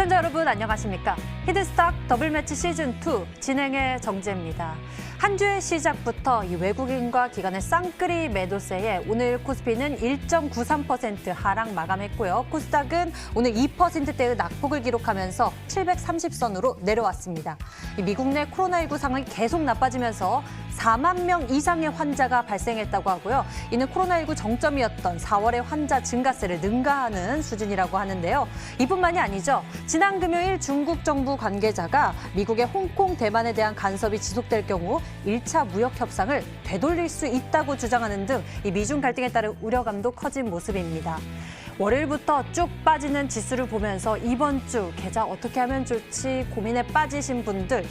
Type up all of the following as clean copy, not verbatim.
시청자 여러분 안녕하십니까? 히든스탁 더블매치 시즌2 진행의 정재입니다. 한 주의 시작부터 이 외국인과 기관의 쌍끌이 매도세에 오늘 코스피는 1.93% 하락 마감했고요. 코스닥은 오늘 2%대의 낙폭을 기록하면서 730선으로 내려왔습니다. 이 미국 내 코로나19 상황이 계속 나빠지면서 4만 명 이상의 환자가 발생했다고 하고요. 이는 코로나19 정점이었던 4월의 환자 증가세를 능가하는 수준이라고 하는데요. 이뿐만이 아니죠. 지난 금요일 중국 정부 관계자가 미국의 홍콩 대만에 대한 간섭이 지속될 경우 1차 무역 협상을 되돌릴 수 있다고 주장하는 등 이 미중 갈등에 따른 우려감도 커진 모습입니다. 월요일부터 쭉 빠지는 지수를 보면서 이번 주 계좌 어떻게 하면 좋지 고민에 빠지신 분들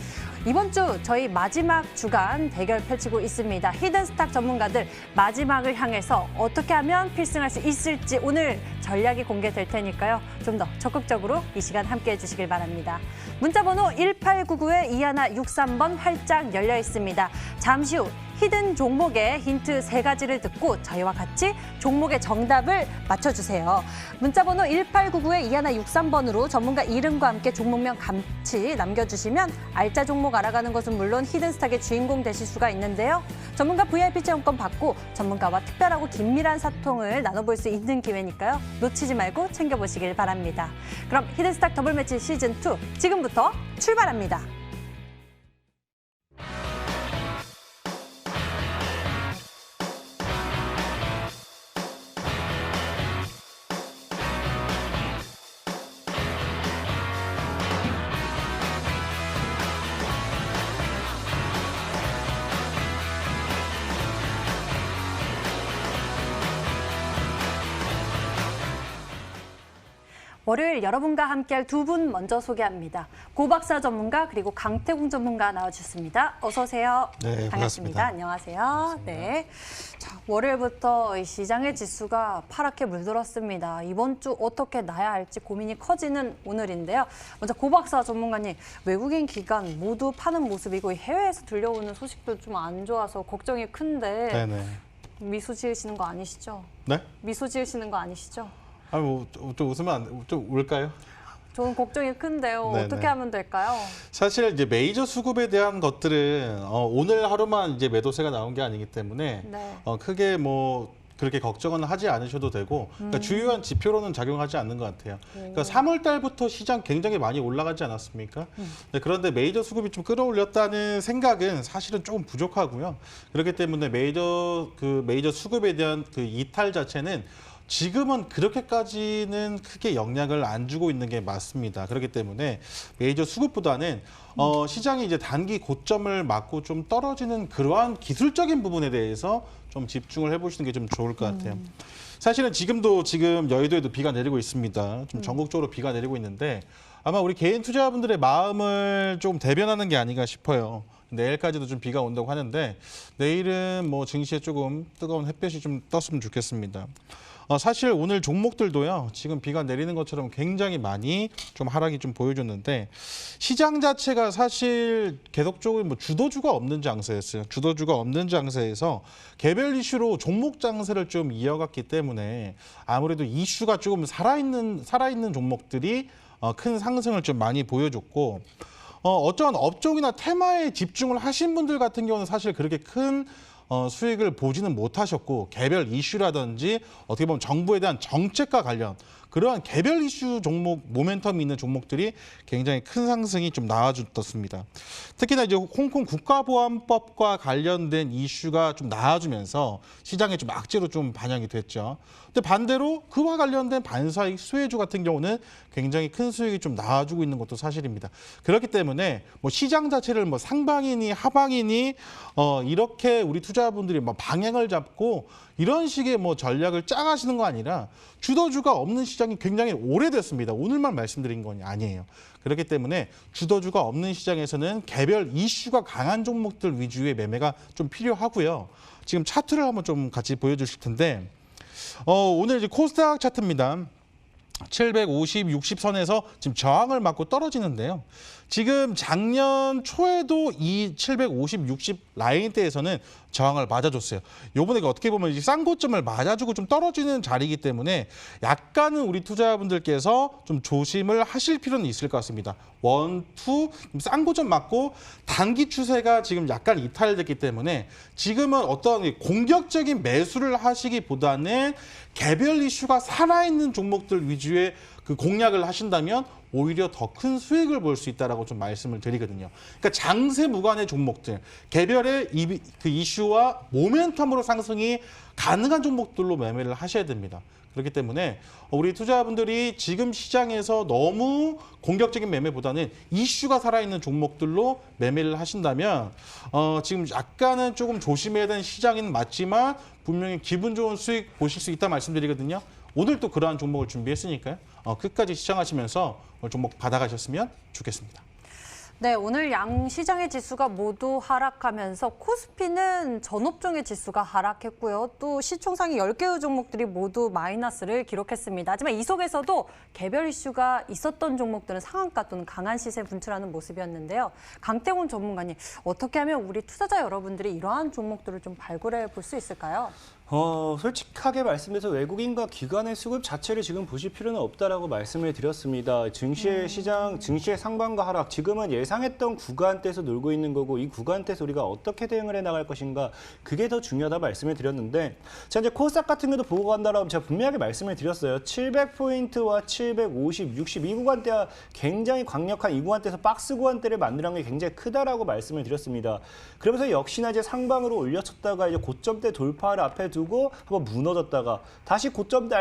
이번 주 저희 마지막 주간 대결 펼치고 있습니다. 히든스탁 전문가들 마지막을 향해서 어떻게 하면 필승할 수 있을지 오늘 전략이 공개될 테니까요. 좀 더 적극적으로 이 시간 함께해 주시길 바랍니다. 문자번호 1899-2163번 활짝 열려 있습니다. 잠시 후 히든 종목의 힌트 3가지를 듣고 저희와 같이 종목의 정답을 맞춰주세요. 문자번호 1899-2163번으로 전문가 이름과 함께 종목명 같이 남겨주시면 알짜 종목 알아가는 것은 물론 히든스탁의 주인공 되실 수가 있는데요. 전문가 VIP 체험권 받고 전문가와 특별하고 긴밀한 소통을 나눠볼 수 있는 기회니까요. 놓치지 말고 챙겨보시길 바랍니다. 그럼 히든스탁 더블매치 시즌2 지금부터 출발합니다. 월요일 여러분과 함께할 두 분 먼저 소개합니다. 고박사 전문가 그리고 강태공 전문가 나와주셨습니다. 어서 오세요. 네, 반갑습니다. 안녕하세요. 반갑습니다. 네. 자, 월요일부터 시장의 지수가 파랗게 물들었습니다. 이번 주 어떻게 나야 할지 고민이 커지는 오늘인데요. 먼저 고박사 전문가님, 외국인 기관 모두 파는 모습이고 해외에서 들려오는 소식도 좀 안 좋아서 걱정이 큰데 네네. 미소 지으시는 거 아니시죠? 네? 미소 지으시는 거 아니시죠? 좀 웃으면 좀 울까요? 저는 걱정이 큰데요. 네네. 어떻게 하면 될까요? 사실 이제 메이저 수급에 대한 것들은 오늘 하루만 이제 매도세가 나온 게 아니기 때문에 네. 크게 뭐 그렇게 걱정은 하지 않으셔도 되고 그러니까 주요한 지표로는 작용하지 않는 것 같아요. 그러니까 3월 달부터 시장 굉장히 많이 올라가지 않았습니까? 네, 그런데 메이저 수급이 좀 끌어올렸다는 생각은 사실은 조금 부족하고요. 그렇기 때문에 메이저 수급에 대한 그 이탈 자체는 지금은 그렇게까지는 크게 영향을 안 주고 있는 게 맞습니다. 그렇기 때문에 메이저 수급보다는 시장이 이제 단기 고점을 맞고 좀 떨어지는 그러한 기술적인 부분에 대해서 좀 집중을 해보시는 게 좀 좋을 것 같아요. 사실은 지금 여의도에도 비가 내리고 있습니다. 좀 전국적으로 비가 내리고 있는데 아마 우리 개인 투자자분들의 마음을 좀 대변하는 게 아닌가 싶어요. 내일까지도 좀 비가 온다고 하는데 내일은 뭐 증시에 조금 뜨거운 햇볕이 좀 떴으면 좋겠습니다. 사실 오늘 종목들도요, 지금 비가 내리는 것처럼 굉장히 많이 좀 하락이 좀 보여줬는데, 시장 자체가 사실 계속적으로 뭐 주도주가 없는 장세였어요. 주도주가 없는 장세에서 개별 이슈로 종목 장세를 좀 이어갔기 때문에 아무래도 이슈가 조금 살아있는 종목들이 큰 상승을 좀 많이 보여줬고, 어쩌한 업종이나 테마에 집중을 하신 분들 같은 경우는 사실 그렇게 큰 수익을 보지는 못하셨고 개별 이슈라든지 어떻게 보면 정부에 대한 정책과 관련 그러한 개별 이슈 종목 모멘텀이 있는 종목들이 굉장히 큰 상승이 좀 나와줬습니다. 특히나 이제 홍콩 국가보안법과 관련된 이슈가 좀 나와주면서 시장에 좀 악재로 좀 반영이 됐죠. 근데 반대로 그와 관련된 반사익 수혜주 같은 경우는 굉장히 큰 수익이 좀 나와주고 있는 것도 사실입니다. 그렇기 때문에 뭐 시장 자체를 뭐 상방이니 하방이니 이렇게 우리 투자자분들이 뭐 방향을 잡고 이런 식의 뭐 전략을 짜가시는 거 아니라 주도주가 없는 시장이 굉장히 오래됐습니다. 오늘만 말씀드린 건 아니에요. 그렇기 때문에 주도주가 없는 시장에서는 개별 이슈가 강한 종목들 위주의 매매가 좀 필요하고요. 지금 차트를 한번 좀 같이 보여주실 텐데 오늘 이제 코스닥 차트입니다. 750, 60선에서 지금 저항을 맞고 떨어지는데요. 지금 작년 초에도 이 750, 60 라인대에서는 저항을 맞아줬어요. 요번에 어떻게 보면 이 쌍고점을 맞아주고 좀 떨어지는 자리이기 때문에 약간은 우리 투자자분들께서 좀 조심을 하실 필요는 있을 것 같습니다. 1, 2, 쌍고점 맞고 단기 추세가 지금 약간 이탈됐기 때문에 지금은 어떤 공격적인 매수를 하시기보다는 개별 이슈가 살아있는 종목들 위주의 그 공략을 하신다면 오히려 더 큰 수익을 볼 수 있다라고 좀 말씀을 드리거든요. 그러니까 장세 무관의 종목들, 개별의 그 이슈와 모멘텀으로 상승이 가능한 종목들로 매매를 하셔야 됩니다. 그렇기 때문에 우리 투자자분들이 지금 시장에서 너무 공격적인 매매보다는 이슈가 살아있는 종목들로 매매를 하신다면 지금 약간은 조금 조심해야 되는 시장은 맞지만 분명히 기분 좋은 수익 보실 수 있다 말씀드리거든요. 오늘 또 그러한 종목을 준비했으니까요. 끝까지 시청하시면서 오늘 종목 받아가셨으면 좋겠습니다. 네, 오늘 양 시장의 지수가 모두 하락하면서 코스피는 전업종의 지수가 하락했고요. 또 시총상위 10개의 종목들이 모두 마이너스를 기록했습니다. 하지만 이 속에서도 개별 이슈가 있었던 종목들은 상한가 또는 강한 시세 분출하는 모습이었는데요. 강태곤 전문가님, 어떻게 하면 우리 투자자 여러분들이 이러한 종목들을 좀 발굴해 볼 수 있을까요? 솔직하게 말씀드려서 외국인과 기관의 수급 자체를 지금 보실 필요는 없다라고 말씀을 드렸습니다. 증시의 시장, 증시의 상반과 하락, 지금은 예상했던 구간대에서 놀고 있는 거고 이 구간대에서 우리가 어떻게 대응을 해나갈 것인가 그게 더 중요하다 말씀을 드렸는데 자 이제 코스닥 같은 경우도 보고 간다라고 제가 분명하게 말씀을 드렸어요. 700포인트와 750, 60 이 구간대와 굉장히 강력한 이 구간대에서 박스 구간대를 만드는 게 굉장히 크다라고 말씀을 드렸습니다. 그러면서 역시나 이제 상방으로 올려쳤다가 이제 고점대 돌파를 앞에 두고 한번 무너졌다가 다시 고점대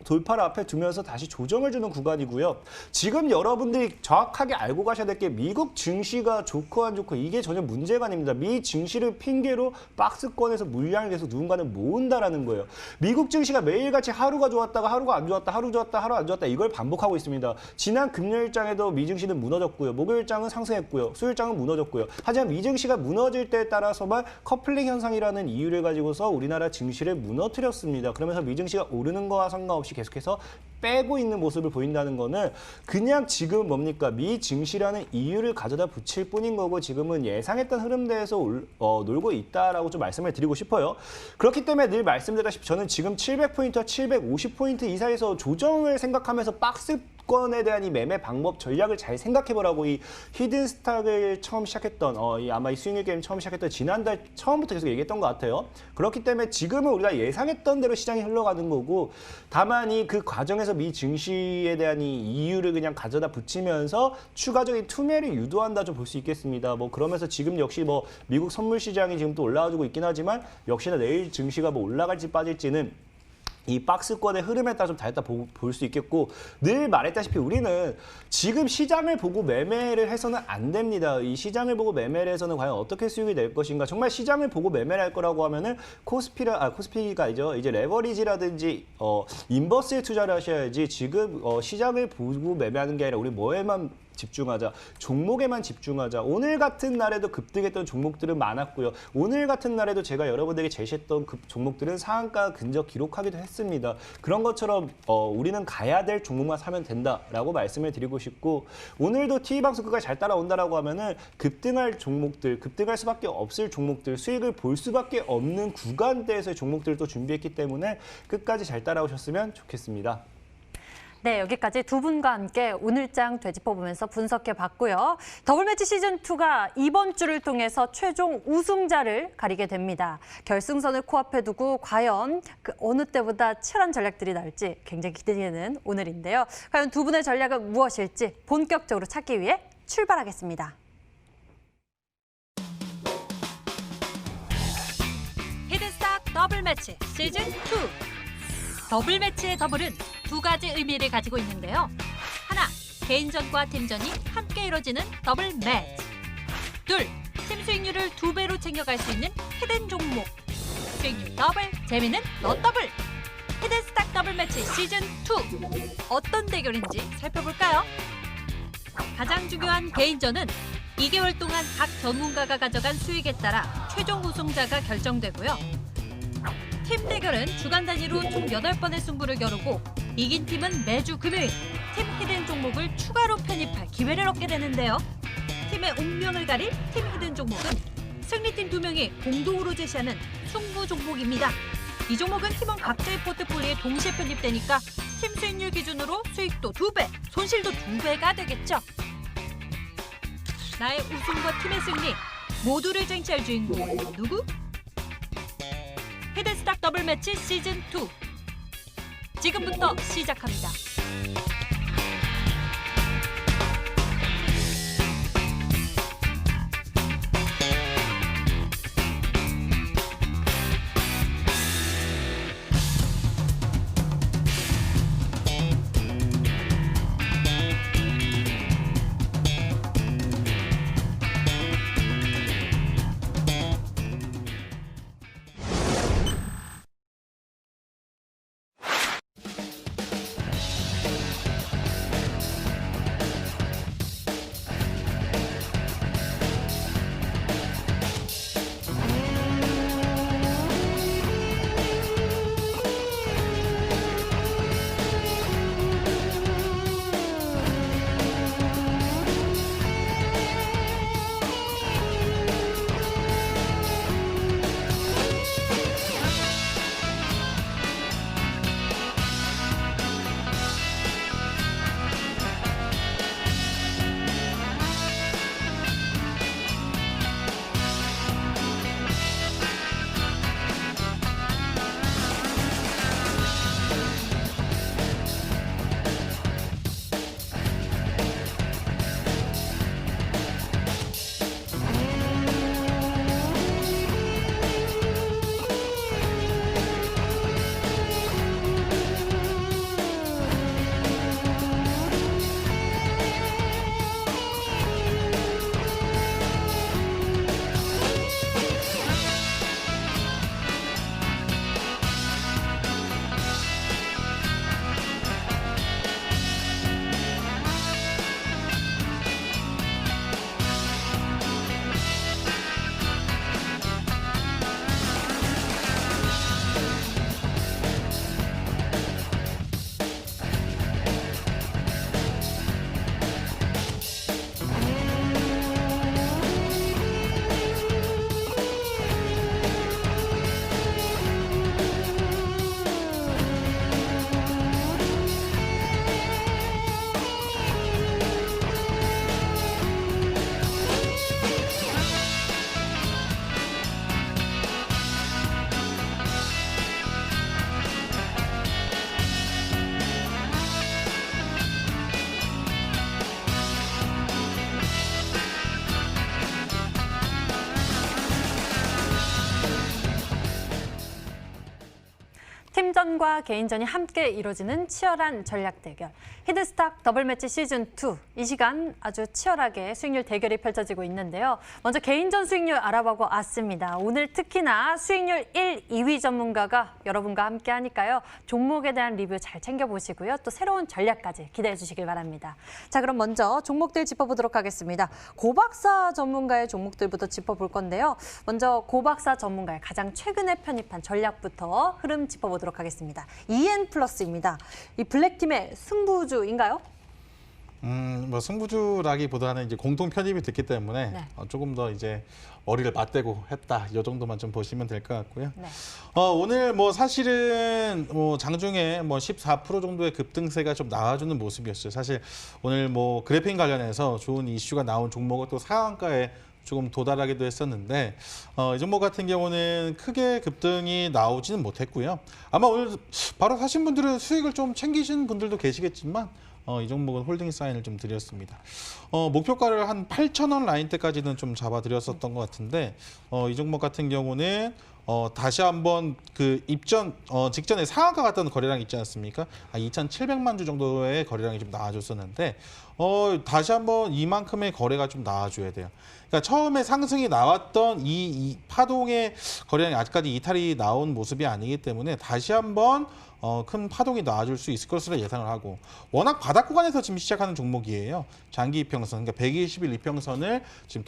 돌파를 앞에 두면서 다시 조정을 주는 구간이고요. 지금 여러분들이 정확하게 알고 가셔야 될 게 미국 증시가 좋고 안 좋고 이게 전혀 문제가 아닙니다. 미 증시를 핑계로 박스권에서 물량을 계속 누군가는 모은다라는 거예요. 미국 증시가 매일같이 하루가 좋았다가 하루가 안 좋았다, 하루 좋았다, 하루 안 좋았다 이걸 반복하고 있습니다. 지난 금요일장에도 미 증시는 무너졌고요. 목요일장은 상승했고요. 수요일장은 무너졌고요. 하지만 미 증시가 무너질 때에 따라서만 커플링 현상이라는 이유를 가지고서 우리나라 증시를 무너뜨렸습니다. 그러면서 미 증시가 오르는 거와 상관없이 계속해서 빼고 있는 모습을 보인다는 거는 그냥 지금 뭡니까? 미 증시라는 이유를 가져다 붙일 뿐인 거고 지금은 예상했던 흐름대에서 놀고 있다라고 좀 말씀을 드리고 싶어요. 그렇기 때문에 늘 말씀드렸다시피 저는 지금 700포인트와 750포인트 이사에서 조정을 생각하면서 박스권에 대한 이 매매 방법 전략을 잘 생각해보라고 이 히든 스탁을 처음 시작했던 아마 이 스윙 게임 처음 시작했던 지난달 처음부터 계속 얘기했던 것 같아요. 그렇기 때문에 지금은 우리가 예상했던 대로 시장이 흘러가는 거고 다만 그 과정에서 미 증시에 대한 이 이유를 그냥 가져다 붙이면서 추가적인 투매를 유도한다 좀 볼 수 있겠습니다. 뭐 그러면서 지금 역시 뭐 미국 선물 시장이 지금 또 올라와주고 있긴 하지만 역시나 내일 증시가 뭐 올라갈지 빠질지는 이 박스권의 흐름에 따라 좀 다르다 볼 수 있겠고 늘 말했다시피 우리는 지금 시장을 보고 매매를 해서는 안 됩니다. 이 시장을 보고 매매를 해서는 과연 어떻게 수익이 낼 것인가. 정말 시장을 보고 매매를 할 거라고 하면은 코스피가 아니죠. 이제 레버리지라든지 인버스에 투자를 하셔야지 지금 시장을 보고 매매하는 게 아니라 우리 뭐에만 집중하자. 종목에만 집중하자. 오늘 같은 날에도 급등했던 종목들은 많았고요. 오늘 같은 날에도 제가 여러분들에게 제시했던 그 종목들은 상한가 근적 기록하기도 했습니다. 그런 것처럼 우리는 가야 될 종목만 사면 된다라고 말씀을 드리고 싶고 오늘도 TV방송 끝까지 잘 따라온다라고 하면은 급등할 종목들, 급등할 수밖에 없을 종목들, 수익을 볼 수밖에 없는 구간대에서의 종목들을 또 준비했기 때문에 끝까지 잘 따라오셨으면 좋겠습니다. 네, 여기까지 두 분과 함께 오늘장 되짚어보면서 분석해봤고요. 더블매치 시즌2가 이번 주를 통해서 최종 우승자를 가리게 됩니다. 결승선을 코앞에 두고 과연 그 어느 때보다 치열한 전략들이 나올지 굉장히 기대되는 오늘인데요. 과연 두 분의 전략은 무엇일지 본격적으로 찾기 위해 출발하겠습니다. 히든스탁 더블매치 시즌2. 더블매치의 더블은 두 가지 의미를 가지고 있는데요. 하나, 개인전과 팀전이 함께 이뤄지는 더블 매치. 둘, 팀 수익률을 2배로 챙겨갈 수 있는 히든 종목. 수익률 더블, 재미는 너 더블. 히든스탁 더블 매치 시즌2. 어떤 대결인지 살펴볼까요? 가장 중요한 개인전은 2개월 동안 각 전문가가 가져간 수익에 따라 최종 우승자가 결정되고요. 팀 대결은 주간 단위로 총 8번의 승부를 겨루고 이긴 팀은 매주 금요일 팀 히든 종목을 추가로 편입할 기회를 얻게 되는데요. 팀의 운명을 가릴 팀 히든 종목은 승리팀 2명이 공동으로 제시하는 승부 종목입니다. 이 종목은 팀원 각자의 포트폴리오에 동시에 편입되니까 팀 수익률 기준으로 수익도 2배, 손실도 2배가 되겠죠. 나의 우승과 팀의 승리 모두를 쟁취할 주인공은 누구? 히든스탁 더블 매치 시즌 2 지금부터 시작합니다. 팀전과 개인전이 함께 이루어지는 치열한 전략 대결. 히든스탁 더블 매치 시즌 2. 이 시간 아주 치열하게 수익률 대결이 펼쳐지고 있는데요. 먼저 개인전 수익률 알아보고 왔습니다. 오늘 특히나 수익률 1, 2위 전문가가 여러분과 함께 하니까요. 종목에 대한 리뷰 잘 챙겨보시고요. 또 새로운 전략까지 기대해 주시길 바랍니다. 자, 그럼 먼저 종목들 짚어보도록 하겠습니다. 고박사 전문가의 종목들부터 짚어볼 건데요. 먼저 고박사 전문가의 가장 최근에 편입한 전략부터 흐름 짚어보도록 하겠습니다. EN플러스입니다. 이 블랙팀의 승부주인가요? 뭐 승부주라기보다는 이제 공통 편입이 됐기 때문에 네. 조금 더 이제 머리를 맞대고 했다. 이 정도만 좀 보시면 될 것 같고요. 네. 오늘 뭐 사실은 뭐 장중에 뭐 14% 정도의 급등세가 좀 나와주는 모습이었어요. 사실 오늘 뭐 그래핀 관련해서 좋은 이슈가 나온 종목은 또 상한가에 조금 도달하기도 했었는데 이 종목 같은 경우는 크게 급등이 나오지는 못했고요. 아마 오늘 바로 사신 분들은 수익을 좀 챙기신 분들도 계시겠지만 이 종목은 홀딩 사인을 좀 드렸습니다. 목표가를 한 8,000원 라인대까지는 좀 잡아드렸었던 것 같은데 이 종목 같은 경우는 다시 한번 그 입전 직전에 상한가 갔던 거래량 있지 않습니까? 2,700만 주 정도의 거래량이 좀 나와줬었는데 다시 한번 이만큼의 거래가 좀 나와줘야 돼요. 그러니까 처음에 상승이 나왔던 이 파동의 거래량이 아직까지 이탈이 나온 모습이 아니기 때문에 다시 한번 큰 파동이 나와줄 수 있을 것으로 예상을 하고, 워낙 바닥 구간에서 지금 시작하는 종목이에요. 장기 이평선, 그러니까 120일 이평선을 지금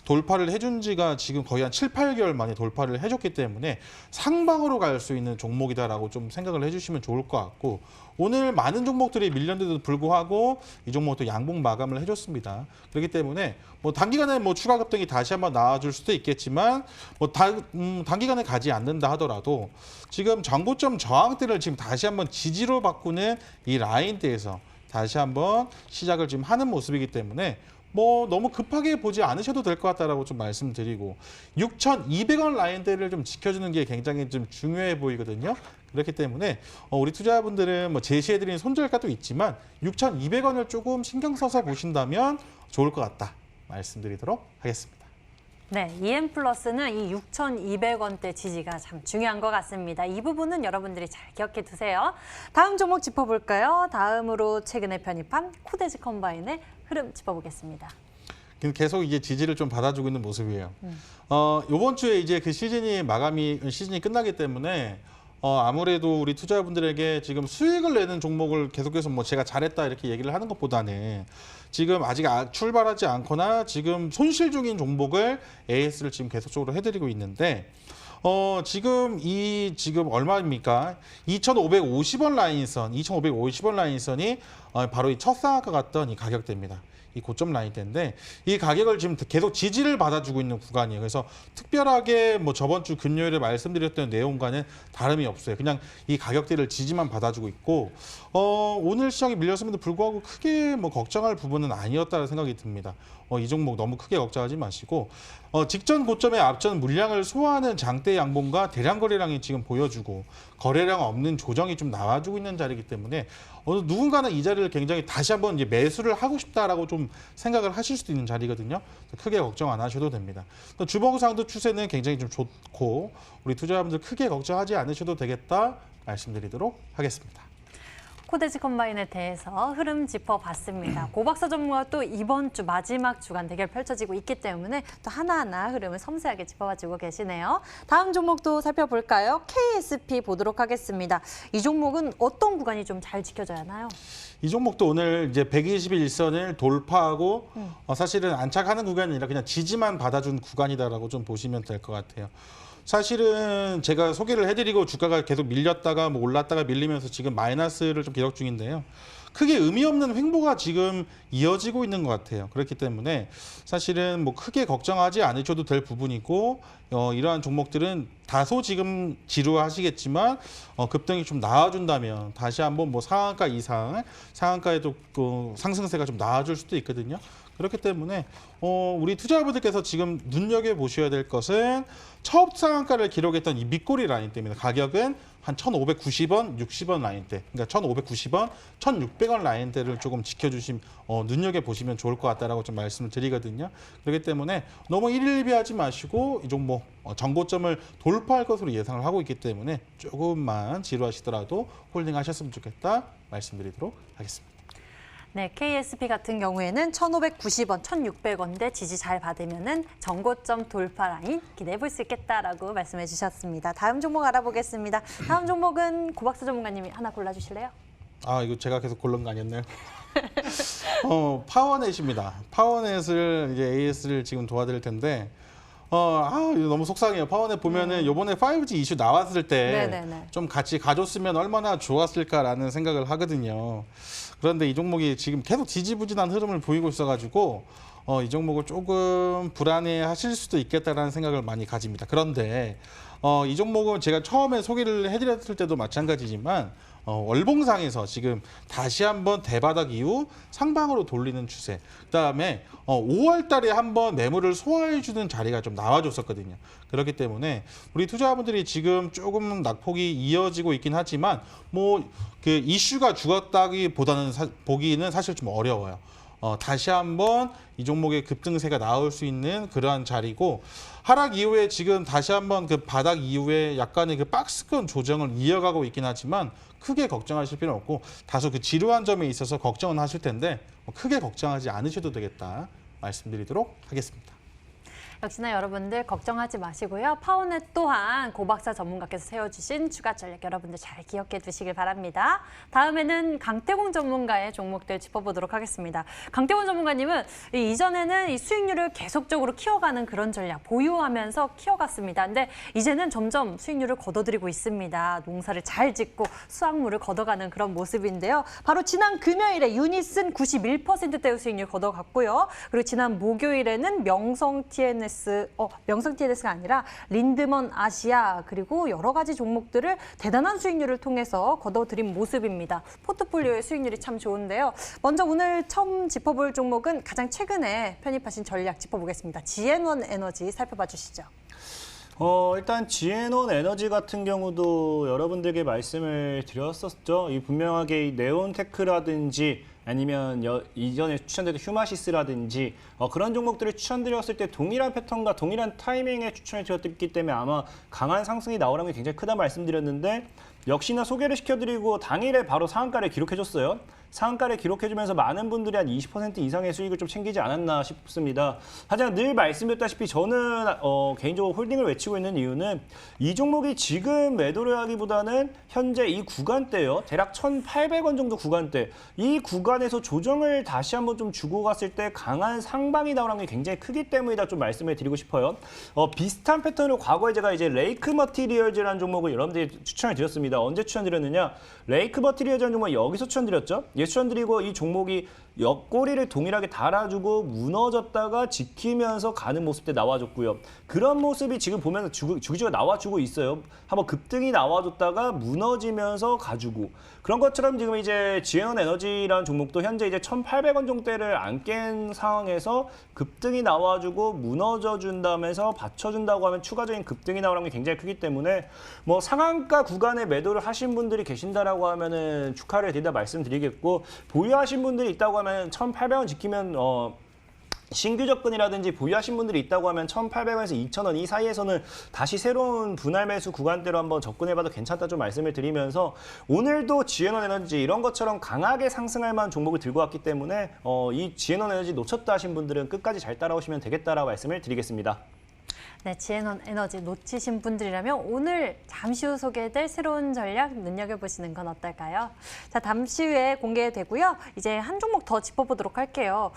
돌파를 해준 지가 지금 거의 한 7, 8개월 만에 돌파를 해줬기 때문에 상방으로 갈 수 있는 종목이다라고 좀 생각을 해주시면 좋을 것 같고, 오늘 많은 종목들이 밀렸는데도 불구하고 이 종목도 양봉 마감을 해줬습니다. 그렇기 때문에 뭐 단기간에 뭐 추가 급등이 다시 한번 나와줄 수도 있겠지만, 뭐 단기간에 가지 않는다 하더라도 지금 전고점 저항대를 지금 다시 한번 지지로 바꾸는 이 라인대에서 다시 한번 시작을 지금 하는 모습이기 때문에 뭐 너무 급하게 보지 않으셔도 될 것 같다라고 좀 말씀드리고, 6,200원 라인대를 좀 지켜주는 게 굉장히 좀 중요해 보이거든요. 그렇기 때문에 우리 투자자분들은 뭐 제시해드리는 손절가도 있지만 6,200원을 조금 신경 써서 보신다면 좋을 것 같다 말씀드리도록 하겠습니다. 네, EM플러스는 이 6,200원대 지지가 참 중요한 것 같습니다. 이 부분은 여러분들이 잘 기억해 두세요. 다음 종목 짚어볼까요? 다음으로 최근에 편입한 코데지 컴바인의 흐름 짚어보겠습니다. 계속 이제 지지를 좀 받아주고 있는 모습이에요. 이번 주에 이제 그 시즌이 끝나기 때문에 아무래도 우리 투자자분들에게 지금 수익을 내는 종목을 계속해서 뭐 제가 잘했다 이렇게 얘기를 하는 것보다는 지금 아직 출발하지 않거나 지금 손실 중인 종목을 AS를 지금 계속적으로 해드리고 있는데, 지금 얼마입니까? 2,550원 라인선이 바로 이 첫 상한가 갔던 이 가격대입니다. 이 고점 라인대인데, 이 가격을 지금 계속 지지를 받아주고 있는 구간이에요. 그래서 특별하게 뭐 저번 주 금요일에 말씀드렸던 내용과는 다름이 없어요. 그냥 이 가격대를 지지만 받아주고 있고, 오늘 시장이 밀렸음에도 불구하고 크게 뭐 걱정할 부분은 아니었다는 생각이 듭니다. 이 종목 너무 크게 걱정하지 마시고, 직전 고점에 앞전 물량을 소화하는 장대 양봉과 대량 거래량이 지금 보여주고, 거래량 없는 조정이 좀 나와주고 있는 자리이기 때문에 누군가는 이 자리를 굉장히 다시 한번 이제 매수를 하고 싶다라고 좀 생각을 하실 수도 있는 자리거든요. 크게 걱정 안 하셔도 됩니다. 또 주봉상도 추세는 굉장히 좀 좋고, 우리 투자자분들 크게 걱정하지 않으셔도 되겠다 말씀드리도록 하겠습니다. 코데지 컴바인에 대해서 흐름 짚어봤습니다. 고박사 전문가 또 이번 주 마지막 주간 대결 펼쳐지고 있기 때문에 또 하나하나 흐름을 섬세하게 짚어봐주고 계시네요. 다음 종목도 살펴볼까요? KSP 보도록 하겠습니다. 이 종목은 어떤 구간이 좀 잘 지켜져야 하나요? 이 종목도 오늘 이제 121선을 돌파하고 사실은 안착하는 구간이 아니라 그냥 지지만 받아준 구간이다라고 좀 보시면 될 것 같아요. 사실은 제가 소개를 해드리고 주가가 계속 밀렸다가 뭐 올랐다가 밀리면서 지금 마이너스를 좀 기록 중인데요. 크게 의미 없는 횡보가 지금 이어지고 있는 것 같아요. 그렇기 때문에 사실은 뭐 크게 걱정하지 않으셔도 될 부분이고, 이러한 종목들은 다소 지금 지루하시겠지만 급등이 좀 나와준다면 다시 한번 뭐 상한가 이상, 상한가에도 상승세가 좀 나와줄 수도 있거든요. 그렇기 때문에 우리 투자자분들께서 지금 눈여겨보셔야 될 것은 첫 상한가를 기록했던 이 밑꼬리 라인대입니다. 가격은 한 1,590원, 60원 라인대, 그러니까 1,590원, 1,600원 라인대를 조금 눈여겨보시면 좋을 것 같다라고 좀 말씀을 드리거든요. 그렇기 때문에 너무 일일비하지 마시고 이 종목 전고점을 돌파할 것으로 예상을 하고 있기 때문에 조금만 지루하시더라도 홀딩하셨으면 좋겠다 말씀드리도록 하겠습니다. 네, KSP 같은 경우에는 1,590원, 1,600원대 지지 잘 받으면은 전고점 돌파 라인 기대해 볼 수 있겠다라고 말씀해 주셨습니다. 다음 종목 알아보겠습니다. 다음 종목은 고박사 전문가님이 하나 골라주실래요? 이거 제가 계속 고른 거 아니었나요? 파워넷입니다. 파워넷을 이제 AS를 지금 도와드릴 텐데, 이거 너무 속상해요. 파워넷 보면은 요번에 5G 이슈 나왔을 때 좀 같이 가줬으면 얼마나 좋았을까라는 생각을 하거든요. 그런데 이 종목이 지금 계속 지지부진한 흐름을 보이고 있어가지고 이 종목을 조금 불안해하실 수도 있겠다라는 생각을 많이 가집니다. 그런데 이 종목은 제가 처음에 소개를 해드렸을 때도 마찬가지지만 월봉상에서 지금 다시 한번 대바닥 이후 상방으로 돌리는 추세, 그다음에 5월 달에 한번 매물을 소화해주는 자리가 좀 나와줬었거든요. 그렇기 때문에 우리 투자자분들이 지금 조금 낙폭이 이어지고 있긴 하지만 뭐 그 이슈가 죽었다기보다는 보기는 사실 좀 어려워요. 다시 한번 이 종목의 급등세가 나올 수 있는 그러한 자리고 하락 이후에 지금 다시 한번 그 바닥 이후에 약간의 그 박스권 조정을 이어가고 있긴 하지만 크게 걱정하실 필요는 없고 다소 그 지루한 점에 있어서 걱정은 하실 텐데 크게 걱정하지 않으셔도 되겠다 말씀드리도록 하겠습니다. 역시나 여러분들 걱정하지 마시고요. 파워넷 또한 고박사 전문가께서 세워주신 추가 전략 여러분들 잘 기억해 두시길 바랍니다. 다음에는 강태공 전문가의 종목들 짚어보도록 하겠습니다. 강태공 전문가님은 이전에는 이 수익률을 계속적으로 키워가는 그런 전략 보유하면서 키워갔습니다. 근데 이제는 점점 수익률을 걷어들이고 있습니다. 농사를 잘 짓고 수확물을 걷어가는 그런 모습인데요. 바로 지난 금요일에 유닛은 91%대의 수익률 걷어갔고요. 그리고 지난 목요일에는 명성 TNS가 아니라 린드먼 아시아 그리고 여러 가지 종목들을 대단한 수익률을 통해서 걷어들인 모습입니다. 포트폴리오의 수익률이 참 좋은데요. 먼저 오늘 처음 짚어볼 종목은 가장 최근에 편입하신 전략 짚어보겠습니다. 지앤원 에너지 살펴봐 주시죠. 일단 지앤원 에너지 같은 경우도 여러분들에게 말씀을 드렸었죠. 이 분명하게 이 네온테크라든지 아니면 이전에 추천드렸던 휴마시스라든지 그런 종목들을 추천드렸을 때 동일한 패턴과 동일한 타이밍에 추천을 드렸기 때문에 아마 강한 상승이 나오라는 게 굉장히 크다 말씀드렸는데 역시나 소개를 시켜드리고 당일에 바로 상한가를 기록해줬어요. 상한가를 기록해주면서 많은 분들이 한 20% 이상의 수익을 좀 챙기지 않았나 싶습니다. 하지만 늘 말씀드렸다시피 저는 개인적으로 홀딩을 외치고 있는 이유는 이 종목이 지금 매도를 하기보다는 현재 이 구간대요. 대략 1,800원 정도 구간대. 이 구간에서 조정을 다시 한번 좀 주고 갔을 때 강한 상방이 나오는 게 굉장히 크기 때문이다 좀 말씀을 드리고 싶어요. 비슷한 패턴으로 과거에 제가 이제 레이크 머티리얼즈라는 종목을 여러분들이 추천을 드렸습니다. 언제 추천드렸느냐? 레이크 머티리얼즈라는 종목을 여기서 추천드렸죠. 추천드리고 이 종목이 옆꼬리를 동일하게 달아주고 무너졌다가 지키면서 가는 모습도 나와줬고요. 그런 모습이 지금 보면 주기적으로 나와주고 있어요. 한번 급등이 나와줬다가 무너지면서 가주고 그런 것처럼 지금 이제 지앤원 에너지라는 종목도 현재 이제 1,800원 정도를 안 깬 상황에서 급등이 나와주고 무너져준다면서 받쳐준다고 하면 추가적인 급등이 나오는 게 굉장히 크기 때문에 뭐 상한가 구간에 매도를 하신 분들이 계신다라고 하면은 축하를 드린다 말씀드리겠고 보유하신 분들이 있다고 하면 1,800원 지키면 신규 접근이라든지 보유하신 분들이 있다고 하면 1,800원에서 2,000원 이 사이에서는 다시 새로운 분할 매수 구간대로 한번 접근해봐도 괜찮다 좀 말씀을 드리면서 오늘도 지앤원 에너지 이런 것처럼 강하게 상승할 만한 종목을 들고 왔기 때문에 이 지앤원 에너지 놓쳤다 하신 분들은 끝까지 잘 따라오시면 되겠다라고 말씀을 드리겠습니다. 네, 지앤원 에너지 놓치신 분들이라면 오늘 잠시 후 소개될 새로운 전략 눈여겨보시는 건 어떨까요? 자, 잠시 후에 공개되고요. 이제 한 종목 더 짚어보도록 할게요.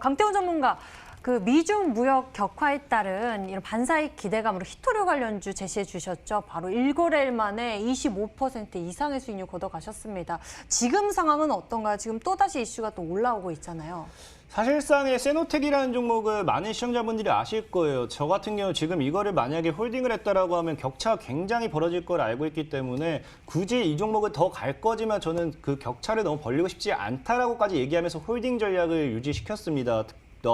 강태훈 전문가, 그 미중 무역 격화에 따른 이런 반사익 기대감으로 히토류 관련주 제시해 주셨죠. 바로 1거래일 만에 25% 이상의 수익률 걷어가셨습니다. 지금 상황은 어떤가요? 지금 또다시 이슈가 또 올라오고 있잖아요. 사실상의 세노텍이라는 종목을 많은 시청자분들이 아실 거예요. 저 같은 경우 지금 이거를 만약에 홀딩을 했다라고 하면 격차가 굉장히 벌어질 걸 알고 있기 때문에 굳이 이 종목을 더 갈 거지만 저는 그 격차를 너무 벌리고 싶지 않다라고까지 얘기하면서 홀딩 전략을 유지시켰습니다.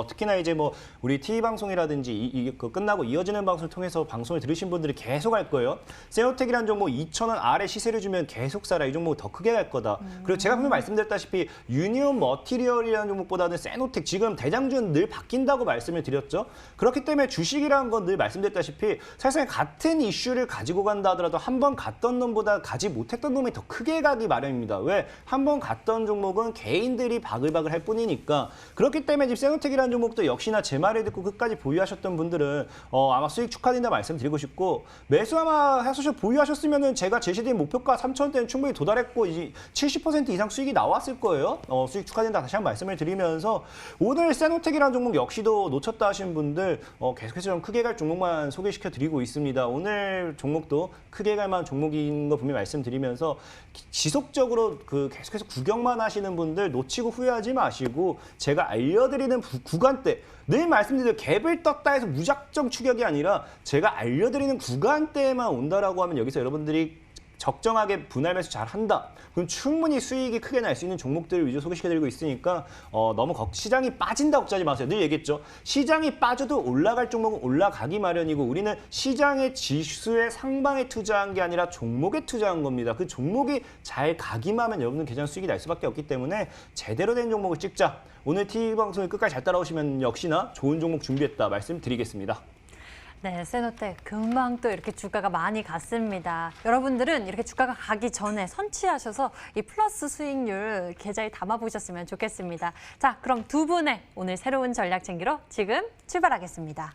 특히나 이제 뭐 우리 TV 방송이라든지 끝나고 이어지는 방송을 통해서 방송을 들으신 분들이 계속 할 거예요. 세노텍이라는 종목 2,000원 아래 시세를 주면 계속 사라. 이 종목 더 크게 갈 거다. 그리고 제가 분명 말씀드렸다시피 유니온 머티리얼이라는 종목보다는 세노텍 지금 대장주는 늘 바뀐다고 말씀을 드렸죠. 그렇기 때문에 주식이라는 건 늘 말씀드렸다시피 사실상 같은 이슈를 가지고 간다 하더라도 한 번 갔던 놈보다 가지 못했던 놈이 더 크게 가기 마련입니다. 왜? 한 번 갔던 종목은 개인들이 바글바글 할 뿐이니까. 그렇기 때문에 지금 세노텍이 라는 종목도 역시나 제 말을 듣고 끝까지 보유하셨던 분들은 아마 수익 축하드린다 말씀드리고 싶고 매수 아마 하셔서 보유하셨으면은 제가 제시드린 목표가 3,000원대는 충분히 도달했고 이제 70% 이상 수익이 나왔을 거예요. 수익 축하드린다 다시 한번 말씀을 드리면서 오늘 세노텍이라는 종목 역시도 놓쳤다 하신 분들 계속해서 좀 크게 갈 종목만 소개시켜 드리고 있습니다. 오늘 종목도 크게 갈 만한 종목인 거 분명히 말씀드리면서 지속적으로 계속해서 구경만 하시는 분들 놓치고 후회하지 마시고 제가 알려드리는 구간대 늘 말씀드린 갭을 떴다 해서 무작정 추격이 아니라 제가 알려드리는 구간대에만 온다라고 하면 여기서 여러분들이 적정하게 분할 매수 잘 한다. 그럼 충분히 수익이 크게 날 수 있는 종목들을 위주로 소개시켜드리고 있으니까 너무 시장이 빠진다 걱정하지 마세요. 늘 얘기했죠. 시장이 빠져도 올라갈 종목은 올라가기 마련이고 우리는 시장의 지수의 상방에 투자한 게 아니라 종목에 투자한 겁니다. 그 종목이 잘 가기만 하면 여러분은 계좌 수익이 날 수밖에 없기 때문에 제대로 된 종목을 찍자. 오늘 TV 방송을 끝까지 잘 따라오시면 역시나 좋은 종목 준비했다 말씀드리겠습니다. 네, 세노텍 금방 또 이렇게 주가가 많이 갔습니다. 여러분들은 이렇게 주가가 가기 전에 선취하셔서 이 플러스 수익률 계좌에 담아보셨으면 좋겠습니다. 자, 그럼 두 분의 오늘 새로운 전략 챙기러 지금 출발하겠습니다.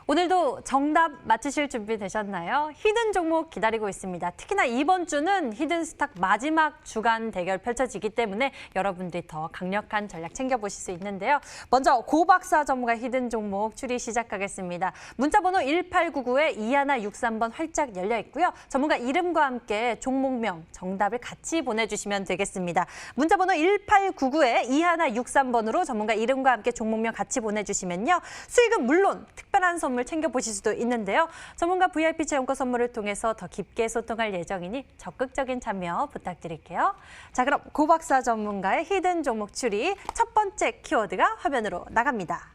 오늘도 정답 맞추실 준비 되셨나요? 히든 종목 기다리고 있습니다. 특히나 이번 주는 히든스탁 마지막 주간 대결 펼쳐지기 때문에 여러분들이 더 강력한 전략 챙겨보실 수 있는데요. 먼저 고박사 전문가 히든 종목 추리 시작하겠습니다. 문자번호 1899에 2163번 활짝 열려 있고요. 전문가 이름과 함께 종목명, 정답을 같이 보내주시면 되겠습니다. 문자번호 1899에 2163번으로 전문가 이름과 함께 종목명 같이 보내주시면요. 수익은 물론 특별한 선물 챙겨보실 수도 있는데요. 전문가 VIP 체험권 선물을 통해서 더 깊게 소통할 예정이니 적극적인 참여 부탁드릴게요. 자, 그럼 고박사 전문가의 히든 종목 추리 첫 번째 키워드가 화면으로 나갑니다.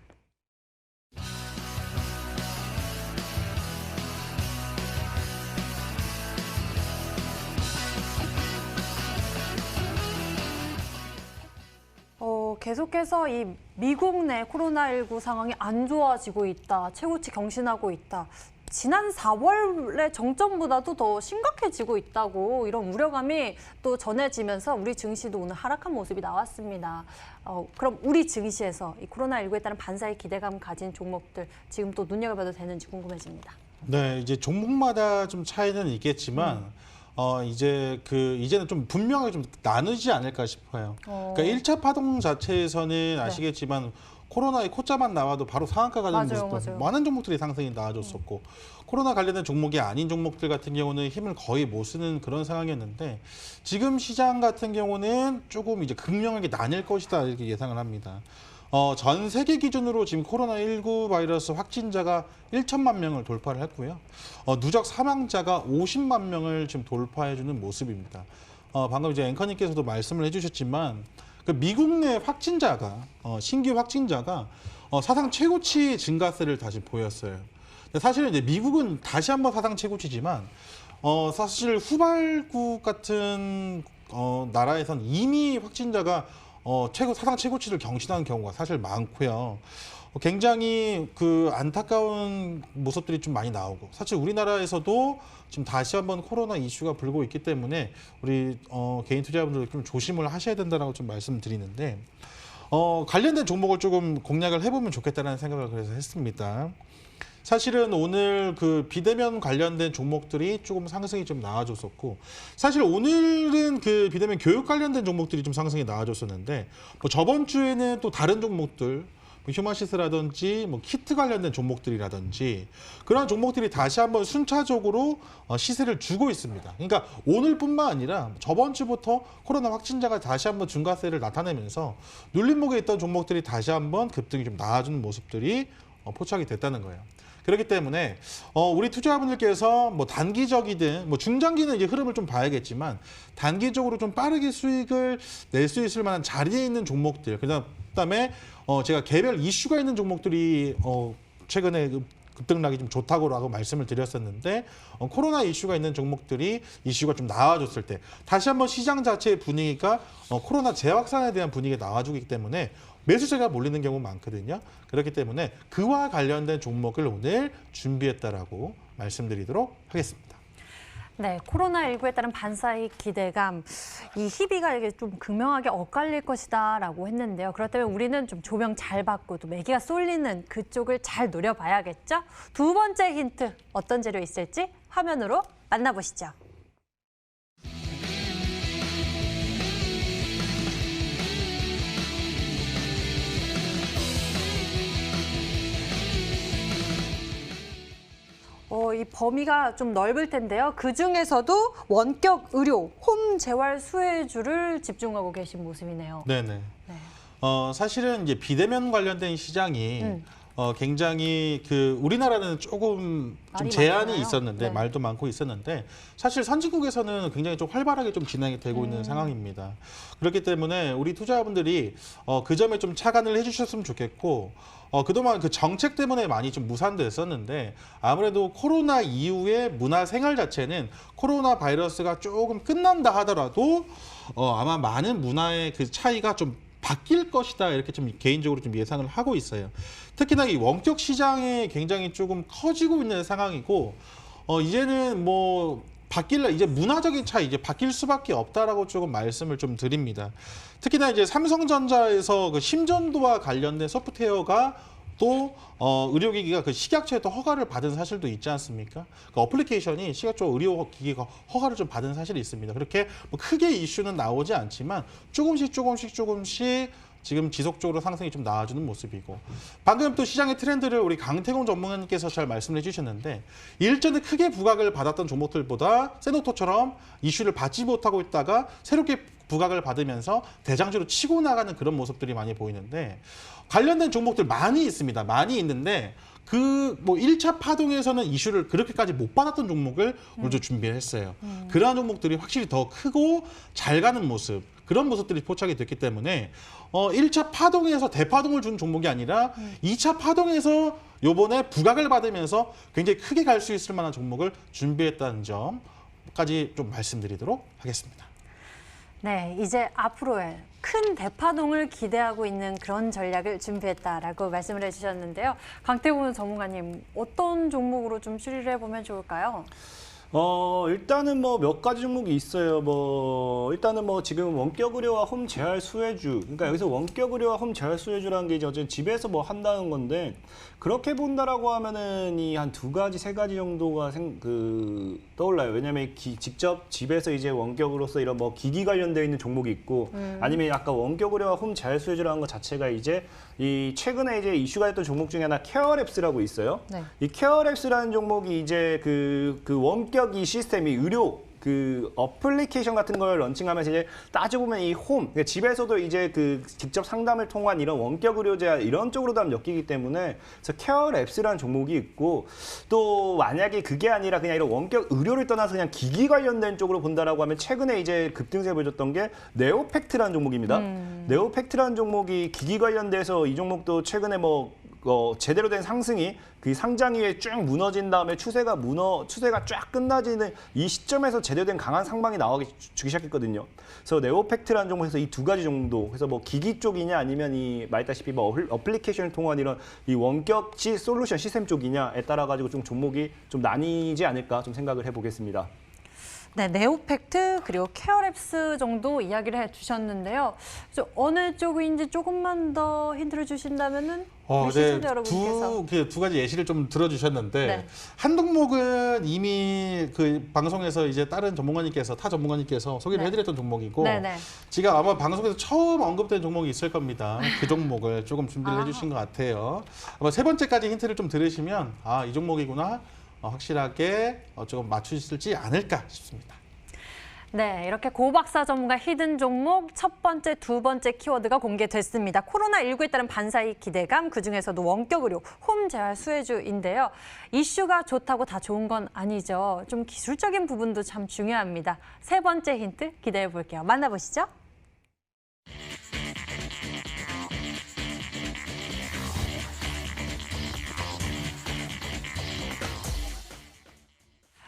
계속해서 이 미국 내 코로나19 상황이 안 좋아지고 있다. 최고치 경신하고 있다. 지난 4월의 정점보다도 더 심각해지고 있다고 이런 우려감이 또 전해지면서 우리 증시도 오늘 하락한 모습이 나왔습니다. 그럼 우리 증시에서 이 코로나19에 따른 반사의 기대감 가진 종목들 지금 또 눈여겨봐도 되는지 궁금해집니다. 네, 이제 종목마다 좀 차이는 있겠지만 이제는 좀 분명하게 좀 나누지 않을까 싶어요. 그러니까 1차 파동 자체에서는 아시겠지만 코로나의 콧자만 나와도 바로 상한가 가는 모습도 많은 종목들이 상승이 나와줬었고 코로나 관련된 종목이 아닌 종목들 같은 경우는 힘을 거의 못 쓰는 그런 상황이었는데 지금 시장 같은 경우는 조금 이제 극명하게 나뉠 것이다 이렇게 예상을 합니다. 전 세계 기준으로 지금 코로나19 바이러스 확진자가 1천만 명을 돌파를 했고요. 누적 사망자가 50만 명을 지금 돌파해주는 모습입니다. 방금 이제 앵커님께서도 말씀을 해주셨지만 그 미국 내 확진자가 신규 확진자가 사상 최고치 증가세를 다시 보였어요. 사실은 이제 미국은 다시 한번 사상 최고치지만 사실 후발국 같은 나라에선 이미 확진자가 사상 최고치를 경신한 경우가 사실 많고요. 굉장히 그 안타까운 모습들이 좀 많이 나오고 사실 우리나라에서도 지금 다시 한번 코로나 이슈가 불고 있기 때문에 우리 개인 투자자분들 좀 조심을 하셔야 된다라고 좀 말씀드리는데 관련된 종목을 조금 공략을 해보면 좋겠다는 생각을 그래서 했습니다. 사실은 오늘 그 비대면 관련된 종목들이 조금 상승이 좀 나와줬었고 사실 오늘은 그 비대면 교육 관련된 종목들이 좀 상승이 나와줬었는데 뭐 저번 주에는 또 다른 종목들 휴마시스라든지 뭐 키트 관련된 종목들이라든지 그런 종목들이 다시 한번 순차적으로 시세를 주고 있습니다. 그러니까 오늘뿐만 아니라 저번 주부터 코로나 확진자가 다시 한번 증가세를 나타내면서 눌림목에 있던 종목들이 다시 한번 급등이 좀 나와주는 모습들이 포착이 됐다는 거예요. 그렇기 때문에 우리 투자자분들께서 뭐 단기적이든 뭐 중장기는 이제 흐름을 좀 봐야겠지만 단기적으로 좀 빠르게 수익을 낼 수 있을 만한 자리에 있는 종목들 그다음에 제가 개별 이슈가 있는 종목들이 최근에 급등락이 좀 좋다고라고 말씀을 드렸었는데 코로나 이슈가 있는 종목들이 이슈가 좀 나와줬을 때 다시 한번 시장 자체의 분위기가 코로나 재확산에 대한 분위기가 나와주기 때문에 매수세가 몰리는 경우 많거든요. 그렇기 때문에 그와 관련된 종목을 오늘 준비했다라고 말씀드리도록 하겠습니다. 네, 코로나19에 따른 반사의 기대감, 이 희비가 이게 좀 극명하게 엇갈릴 것이다라고 했는데요. 그렇다면 우리는 좀 조명 잘 받고 또 매기가 쏠리는 그쪽을 잘 노려봐야겠죠? 두 번째 힌트, 어떤 재료 있을지 화면으로 만나보시죠. 이 범위가 좀 넓을 텐데요. 그중에서도 원격 의료, 홈 재활 수혜주를 집중하고 계신 모습이네요. 네네. 네. 사실은 이제 비대면 관련된 시장이 굉장히 우리나라는 조금 좀 말이 제한이 많잖아요. 있었는데 네. 말도 많고 있었는데 사실 선진국에서는 굉장히 좀 활발하게 좀 진행이 되고 있는 상황입니다. 그렇기 때문에 우리 투자자분들이 그 점에 좀 착안을 해주셨으면 좋겠고 그동안 그 정책 때문에 많이 좀 무산됐었는데 아무래도 코로나 이후의 문화 생활 자체는 코로나 바이러스가 조금 끝난다 하더라도 아마 많은 문화의 그 차이가 좀 바뀔 것이다 이렇게 좀 개인적으로 좀 예상을 하고 있어요. 특히나 이 원격 시장이 굉장히 조금 커지고 있는 상황이고 이제는 뭐 이제 문화적인 차이 이제 바뀔 수밖에 없다라고 조금 말씀을 좀 드립니다. 특히나 이제 삼성전자에서 그 심전도와 관련된 소프트웨어가 또 의료기기가 그 식약처에 또 허가를 받은 사실도 있지 않습니까? 그 어플리케이션이 식약처 의료기기가 허가를 좀 받은 사실이 있습니다. 그렇게 뭐 크게 이슈는 나오지 않지만 조금씩 지금 지속적으로 상승이 좀 나아지는 모습이고 방금 또 시장의 트렌드를 우리 강태공 전문가님께서 잘 말씀을 해주셨는데 일전에 크게 부각을 받았던 종목들보다 세노토처럼 이슈를 받지 못하고 있다가 새롭게 부각을 받으면서 대장주로 치고 나가는 그런 모습들이 많이 보이는데 관련된 종목들 많이 있습니다. 많이 있는데 뭐 1차 파동에서는 이슈를 그렇게까지 못 받았던 종목을 오늘 좀 준비를 했어요. 그러한 종목들이 확실히 더 크고 잘 가는 모습, 그런 모습들이 포착이 됐기 때문에 1차 파동에서 대파동을 준 종목이 아니라 2차 파동에서 요번에 부각을 받으면서 굉장히 크게 갈 수 있을 만한 종목을 준비했다는 점까지 좀 말씀드리도록 하겠습니다. 네, 이제 앞으로의 큰 대파동을 기대하고 있는 그런 전략을 준비했다라고 말씀을 해주셨는데요. 강태훈 전문가님, 어떤 종목으로 좀 추리를 해보면 좋을까요? 일단은 뭐 몇 가지 종목이 있어요. 일단은 지금 원격 의료와 홈 재활 수혜주. 그러니까 여기서 원격 의료와 홈 재활 수혜주라는 게 이제 어쨌든 집에서 뭐 한다는 건데 그렇게 본다라고 하면은 이 한 두 가지, 세 가지 정도가 떠올라요. 왜냐면 직접 집에서 이제 원격으로서 이런 뭐 기기 관련되어 있는 종목이 있고 아니면 아까 원격 의료와 홈 재활 수혜주라는 것 자체가 이제 이 최근에 이제 이슈가 됐던 종목 중에 하나 케어랩스라고 있어요. 네. 이 케어랩스라는 종목이 이제 그 원격 이 시스템이 의료 그 어플리케이션 같은 걸 런칭하면서 이제 따져보면 이 그러니까 집에서도 이제 그 직접 상담을 통한 이런 원격 의료제 이런 쪽으로도 한번 엮이기 때문에 그래서 케어랩스라는 종목이 있고 또 만약에 그게 아니라 그냥 이런 원격 의료를 떠나서 그냥 기기 관련된 쪽으로 본다라고 하면 최근에 이제 급등세 보여줬던 게 네오팩트라는 종목입니다. 네오팩트라는 종목이 기기 관련돼서 이 종목도 최근에 제대로 된 상승이 그 상장 이후에 쭉 무너진 다음에 추세가 쫙 끝나지는 이 시점에서 제대로 된 강한 상방이 나오기 시작했거든요. 그래서 네오팩트라는 종목에서 이 두 가지 정도, 그래서 뭐 기기 쪽이냐 아니면 이 말했다시피 뭐 어플리케이션을 통한 이런 이 원격 솔루션 시스템 쪽이냐에 따라 가지고 좀 종목이 좀 나뉘지 않을까 좀 생각을 해보겠습니다. 네, 네오팩트 그리고 케어랩스 정도 이야기를 해주셨는데요. 어느 쪽인지 조금만 더 힌트를 주신다면은 우리 시청자 여러분께서 두 가지 예시를 좀 들어주셨는데 네. 한 종목은 이미 그 방송에서 이제 다른 전문가님께서 타 전문가님께서 소개를 네. 해드렸던 종목이고 네네. 지금 아마 방송에서 처음 언급된 종목이 있을 겁니다. 그 종목을 조금 준비를 해주신 것 같아요. 아마 세 번째까지 힌트를 좀 들으시면 이 종목이구나. 확실하게 조금 맞추실지 않을까 싶습니다. 네, 이렇게 고박사 전문가 히든 종목 첫 번째, 두 번째 키워드가 공개됐습니다. 코로나19에 따른 반사이 기대감, 그중에서도 원격 의료, 홈 재활 수혜주인데요. 이슈가 좋다고 다 좋은 건 아니죠. 좀 기술적인 부분도 참 중요합니다. 세 번째 힌트 기대해 볼게요. 만나보시죠.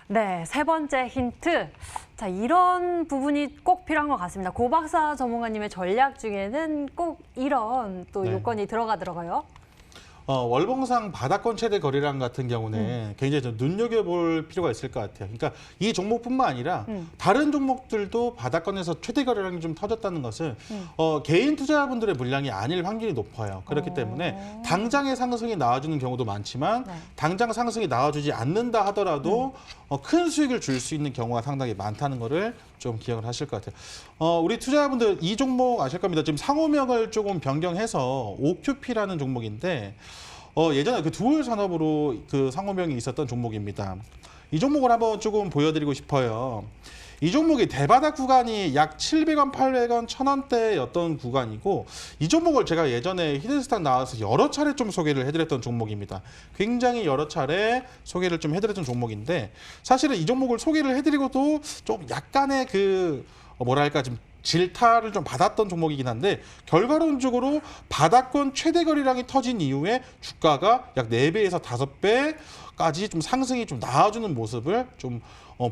네, 세 번째 힌트. 자, 이런 부분이 꼭 필요한 것 같습니다. 고박사 전문가님의 전략 중에는 꼭 이런 또 네. 요건이 들어가더라고요. 월봉상 바닥권 최대 거래량 같은 경우는 굉장히 좀 눈여겨볼 필요가 있을 것 같아요. 그러니까 이 종목뿐만 아니라 다른 종목들도 바닥권에서 최대 거래량이 좀 터졌다는 것은 개인 투자자분들의 물량이 아닐 확률이 높아요. 그렇기 때문에 당장의 상승이 나와주는 경우도 많지만 네. 당장 상승이 나와주지 않는다 하더라도 큰 수익을 줄 수 있는 경우가 상당히 많다는 거를 좀 기억을 하실 것 같아요. 우리 투자자분들 이 종목 아실 겁니다. 지금 상호명을 조금 변경해서 OQP라는 종목인데 예전에 그 두올 산업으로 그 상호명이 있었던 종목입니다. 이 종목을 한번 조금 보여드리고 싶어요. 이 종목이 대바닥 구간이 약 700원, 800원, 1000원대였던 구간이고 이 종목을 제가 예전에 히든스탁 나와서 여러 차례 좀 소개를 해드렸던 종목입니다. 굉장히 여러 차례 소개를 좀 해드렸던 종목인데 사실은 이 종목을 소개를 해드리고도 좀 약간의 뭐랄까 좀 질타를 좀 받았던 종목이긴 한데 결과론적으로 바닥권 최대 거래량이 터진 이후에 주가가 약 4배에서 5배까지 좀 상승이 좀 나아주는 모습을 좀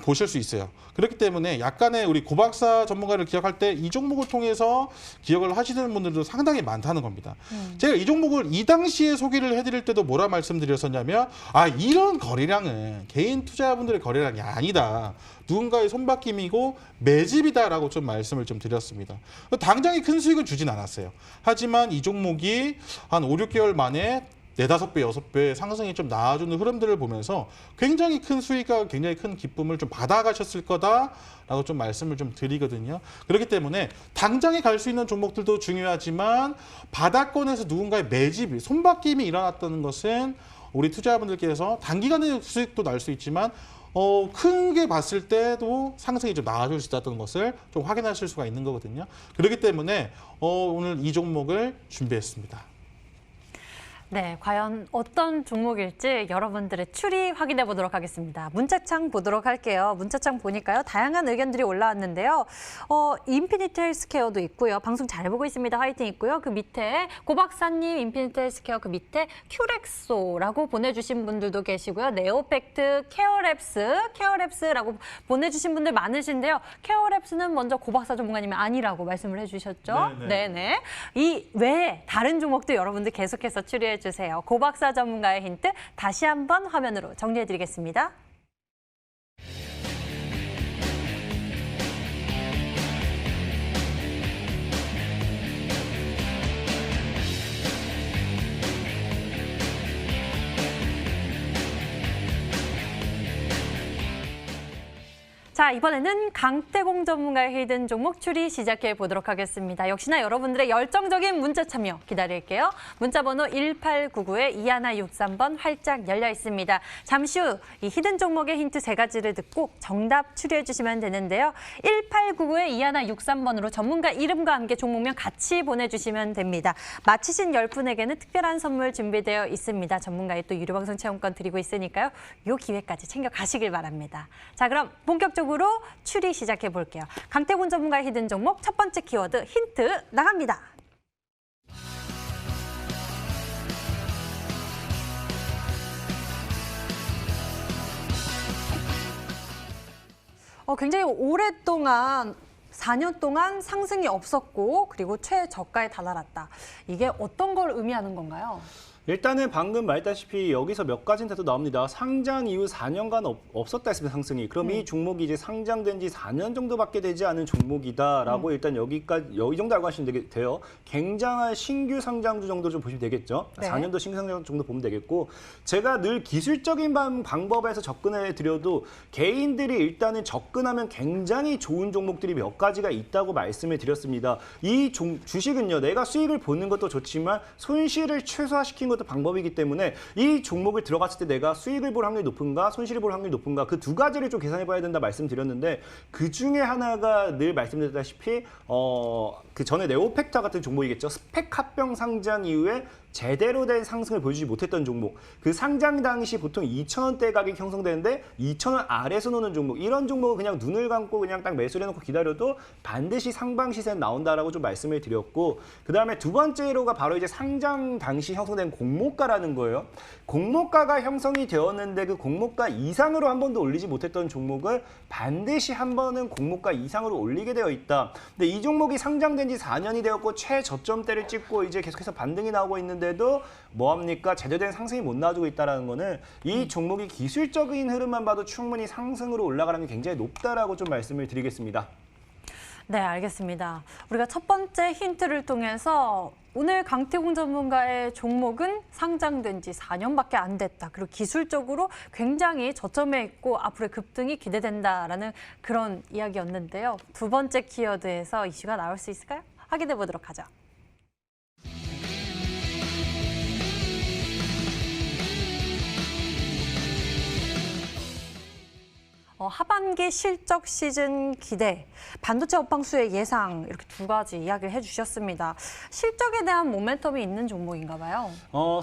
보실 수 있어요. 그렇기 때문에 약간의 우리 고박사 전문가를 기억할 때 이 종목을 통해서 기억을 하시는 분들도 상당히 많다는 겁니다. 제가 이 종목을 이 당시에 소개를 해드릴 때도 뭐라 말씀드렸었냐면 이런 거래량은 개인 투자자분들의 거래량이 아니다. 누군가의 손바뀜이고 매집이다라고 좀 말씀을 좀 드렸습니다. 당장의 큰 수익은 주진 않았어요. 하지만 이 종목이 한 5, 6개월 만에 4, 5배, 6배 상승이 좀 나아주는 흐름들을 보면서 굉장히 큰 수익과 굉장히 큰 기쁨을 좀 받아가셨을 거다라고 좀 말씀을 좀 드리거든요. 그렇기 때문에 당장에 갈 수 있는 종목들도 중요하지만 바닥권에서 누군가의 매집이, 손바뀜이 일어났다는 것은 우리 투자자분들께서 단기간의 수익도 날 수 있지만 크게 봤을 때도 상승이 좀 나아질 수 있다는 것을 좀 확인하실 수가 있는 거거든요. 그렇기 때문에 오늘 이 종목을 준비했습니다. 네, 과연 어떤 종목일지 여러분들의 추리 확인해 보도록 하겠습니다. 문자창 보도록 할게요. 문자창 보니까요, 다양한 의견들이 올라왔는데요. 인피니트 헬스케어도 있고요. 방송 잘 보고 있습니다. 화이팅 있고요. 그 밑에 고박사님, 인피니트 헬스케어 그 밑에 큐렉소라고 보내주신 분들도 계시고요. 네오팩트, 케어랩스라고 보내주신 분들 많으신데요. 케어랩스는 먼저 고박사 전문가님이 아니라고 말씀을 해주셨죠. 네네. 이 외에 다른 종목도 여러분들 계속해서 추리해 주세요. 고박사 전문가의 힌트 다시 한번 화면으로 정리해드리겠습니다. 자, 이번에는 강태공 전문가의 히든 종목 추리 시작해 보도록 하겠습니다. 역시나 여러분들의 열정적인 문자 참여 기다릴게요. 문자 번호 1899-2163번 활짝 열려 있습니다. 잠시 후 이 히든 종목의 힌트 3가지를 듣고 정답 추리해 주시면 되는데요. 1899-2163번으로 전문가 이름과 함께 종목명 같이 보내주시면 됩니다. 맞히신 10분에게는 특별한 선물 준비되어 있습니다. 전문가의 또 유료방송 체험권 드리고 있으니까요. 이 기회까지 챙겨 가시길 바랍니다. 자, 그럼 본격적으로 추리 시작해 볼게요. 강태곤 전문가의 히든 종목 첫 번째 키워드 힌트 나갑니다. 굉장히 오랫동안 4년 동안 상승이 없었고 그리고 최저가에 달아났다. 이게 어떤 걸 의미하는 건가요? 일단은 방금 말했다시피 여기서 몇 가지 힌트도 나옵니다. 상장 이후 4년간 없었다 했습니다, 상승이. 그럼 이 종목이 이제 상장된 지 4년 정도밖에 되지 않은 종목이다라고 일단 여기까지, 이 정도 알고 하시면 돼요. 굉장한 신규 상장주 정도 좀 보시면 되겠죠. 네. 4년도 신규 상장주 정도 보면 되겠고, 제가 늘 기술적인 방법에서 접근해 드려도 개인들이 일단은 접근하면 굉장히 좋은 종목들이 몇 가지가 있다고 말씀을 드렸습니다. 이 주식은요, 내가 수익을 보는 것도 좋지만 손실을 최소화시킨 것도 방법이기 때문에 이 종목을 들어갔을 때 내가 수익을 볼 확률이 높은가 손실을 볼 확률이 높은가 그 두 가지를 좀 계산해 봐야 된다 말씀드렸는데, 그 중에 하나가 늘 말씀드렸다시피 그 전에 네오팩터 같은 종목이겠죠. 스펙 합병 상장 이후에 제대로 된 상승을 보여주지 못했던 종목. 그 상장 당시 보통 2,000원대 가격이 형성되는데 2,000원 아래에서 노는 종목. 이런 종목은 그냥 눈을 감고 그냥 딱 매수를 해놓고 기다려도 반드시 상방 시세는 나온다라고 좀 말씀을 드렸고, 그 다음에 두 번째로가 바로 이제 상장 당시 형성된 공모가라는 거예요. 공모가가 형성이 되었는데 그 공모가 이상으로 한 번도 올리지 못했던 종목을 반드시 한 번은 공모가 이상으로 올리게 되어 있다. 근데 이 종목이 상장된 지 4년이 되었고 최저점대를 찍고 이제 계속해서 반등이 나오고 있는데도 뭐합니까? 제대로 된 상승이 못 나와주고 있다는 거는 이 종목이 기술적인 흐름만 봐도 충분히 상승으로 올라가는 게 굉장히 높다라고 좀 말씀을 드리겠습니다. 네, 알겠습니다. 우리가 첫 번째 힌트를 통해서 오늘 강태공 전문가의 종목은 상장된 지 4년밖에 안 됐다. 그리고 기술적으로 굉장히 저점에 있고 앞으로의 급등이 기대된다라는 그런 이야기였는데요. 두 번째 키워드에서 이슈가 나올 수 있을까요? 확인해 보도록 하죠. 하반기 실적 시즌 기대, 반도체 업황수의 예상 이렇게 두 가지 이야기를 해주셨습니다. 실적에 대한 모멘텀이 있는 종목인가 봐요.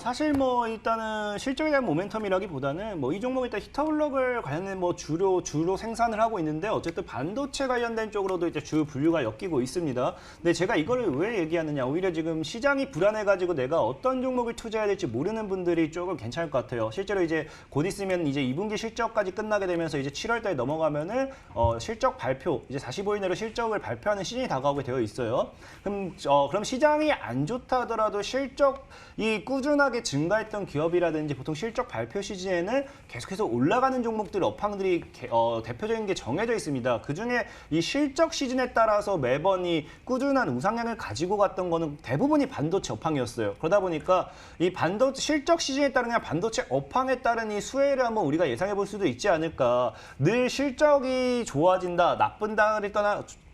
사실 뭐 일단은 실적에 대한 모멘텀이라기보다는 뭐 이 종목 일단 히터블럭을 관련된 뭐 주로 생산을 하고 있는데 어쨌든 반도체 관련된 쪽으로도 이제 주 분류가 엮이고 있습니다. 근데 제가 이거를 왜 얘기하느냐, 오히려 지금 시장이 불안해가지고 내가 어떤 종목을 투자해야 될지 모르는 분들이 조금 괜찮을 것 같아요. 실제로 이제 곧 있으면 이제 2분기 실적까지 끝나게 되면서 이제 7월달에 넘어가면은 실적 발표, 이제 45일 내로 실적을 발표하는 시즌이 다가오게 되어 있어요. 그럼 시장이 안 좋다 하더라도 실적이 꾸준하게 증가했던 기업이라든지 보통 실적 발표 시즌에는 계속해서 올라가는 종목들, 업황들이 대표적인 게 정해져 있습니다. 그중에 이 실적 시즌에 따라서 매번 이 꾸준한 우상향을 가지고 갔던 거는 대부분이 반도체 업황이었어요. 그러다 보니까 이 반도체 실적 시즌에 따른 그냥 반도체 업황에 따른 이 수혜를 한번 우리가 예상해 볼 수도 있지 않을까. 늘 실적이 좋아진다,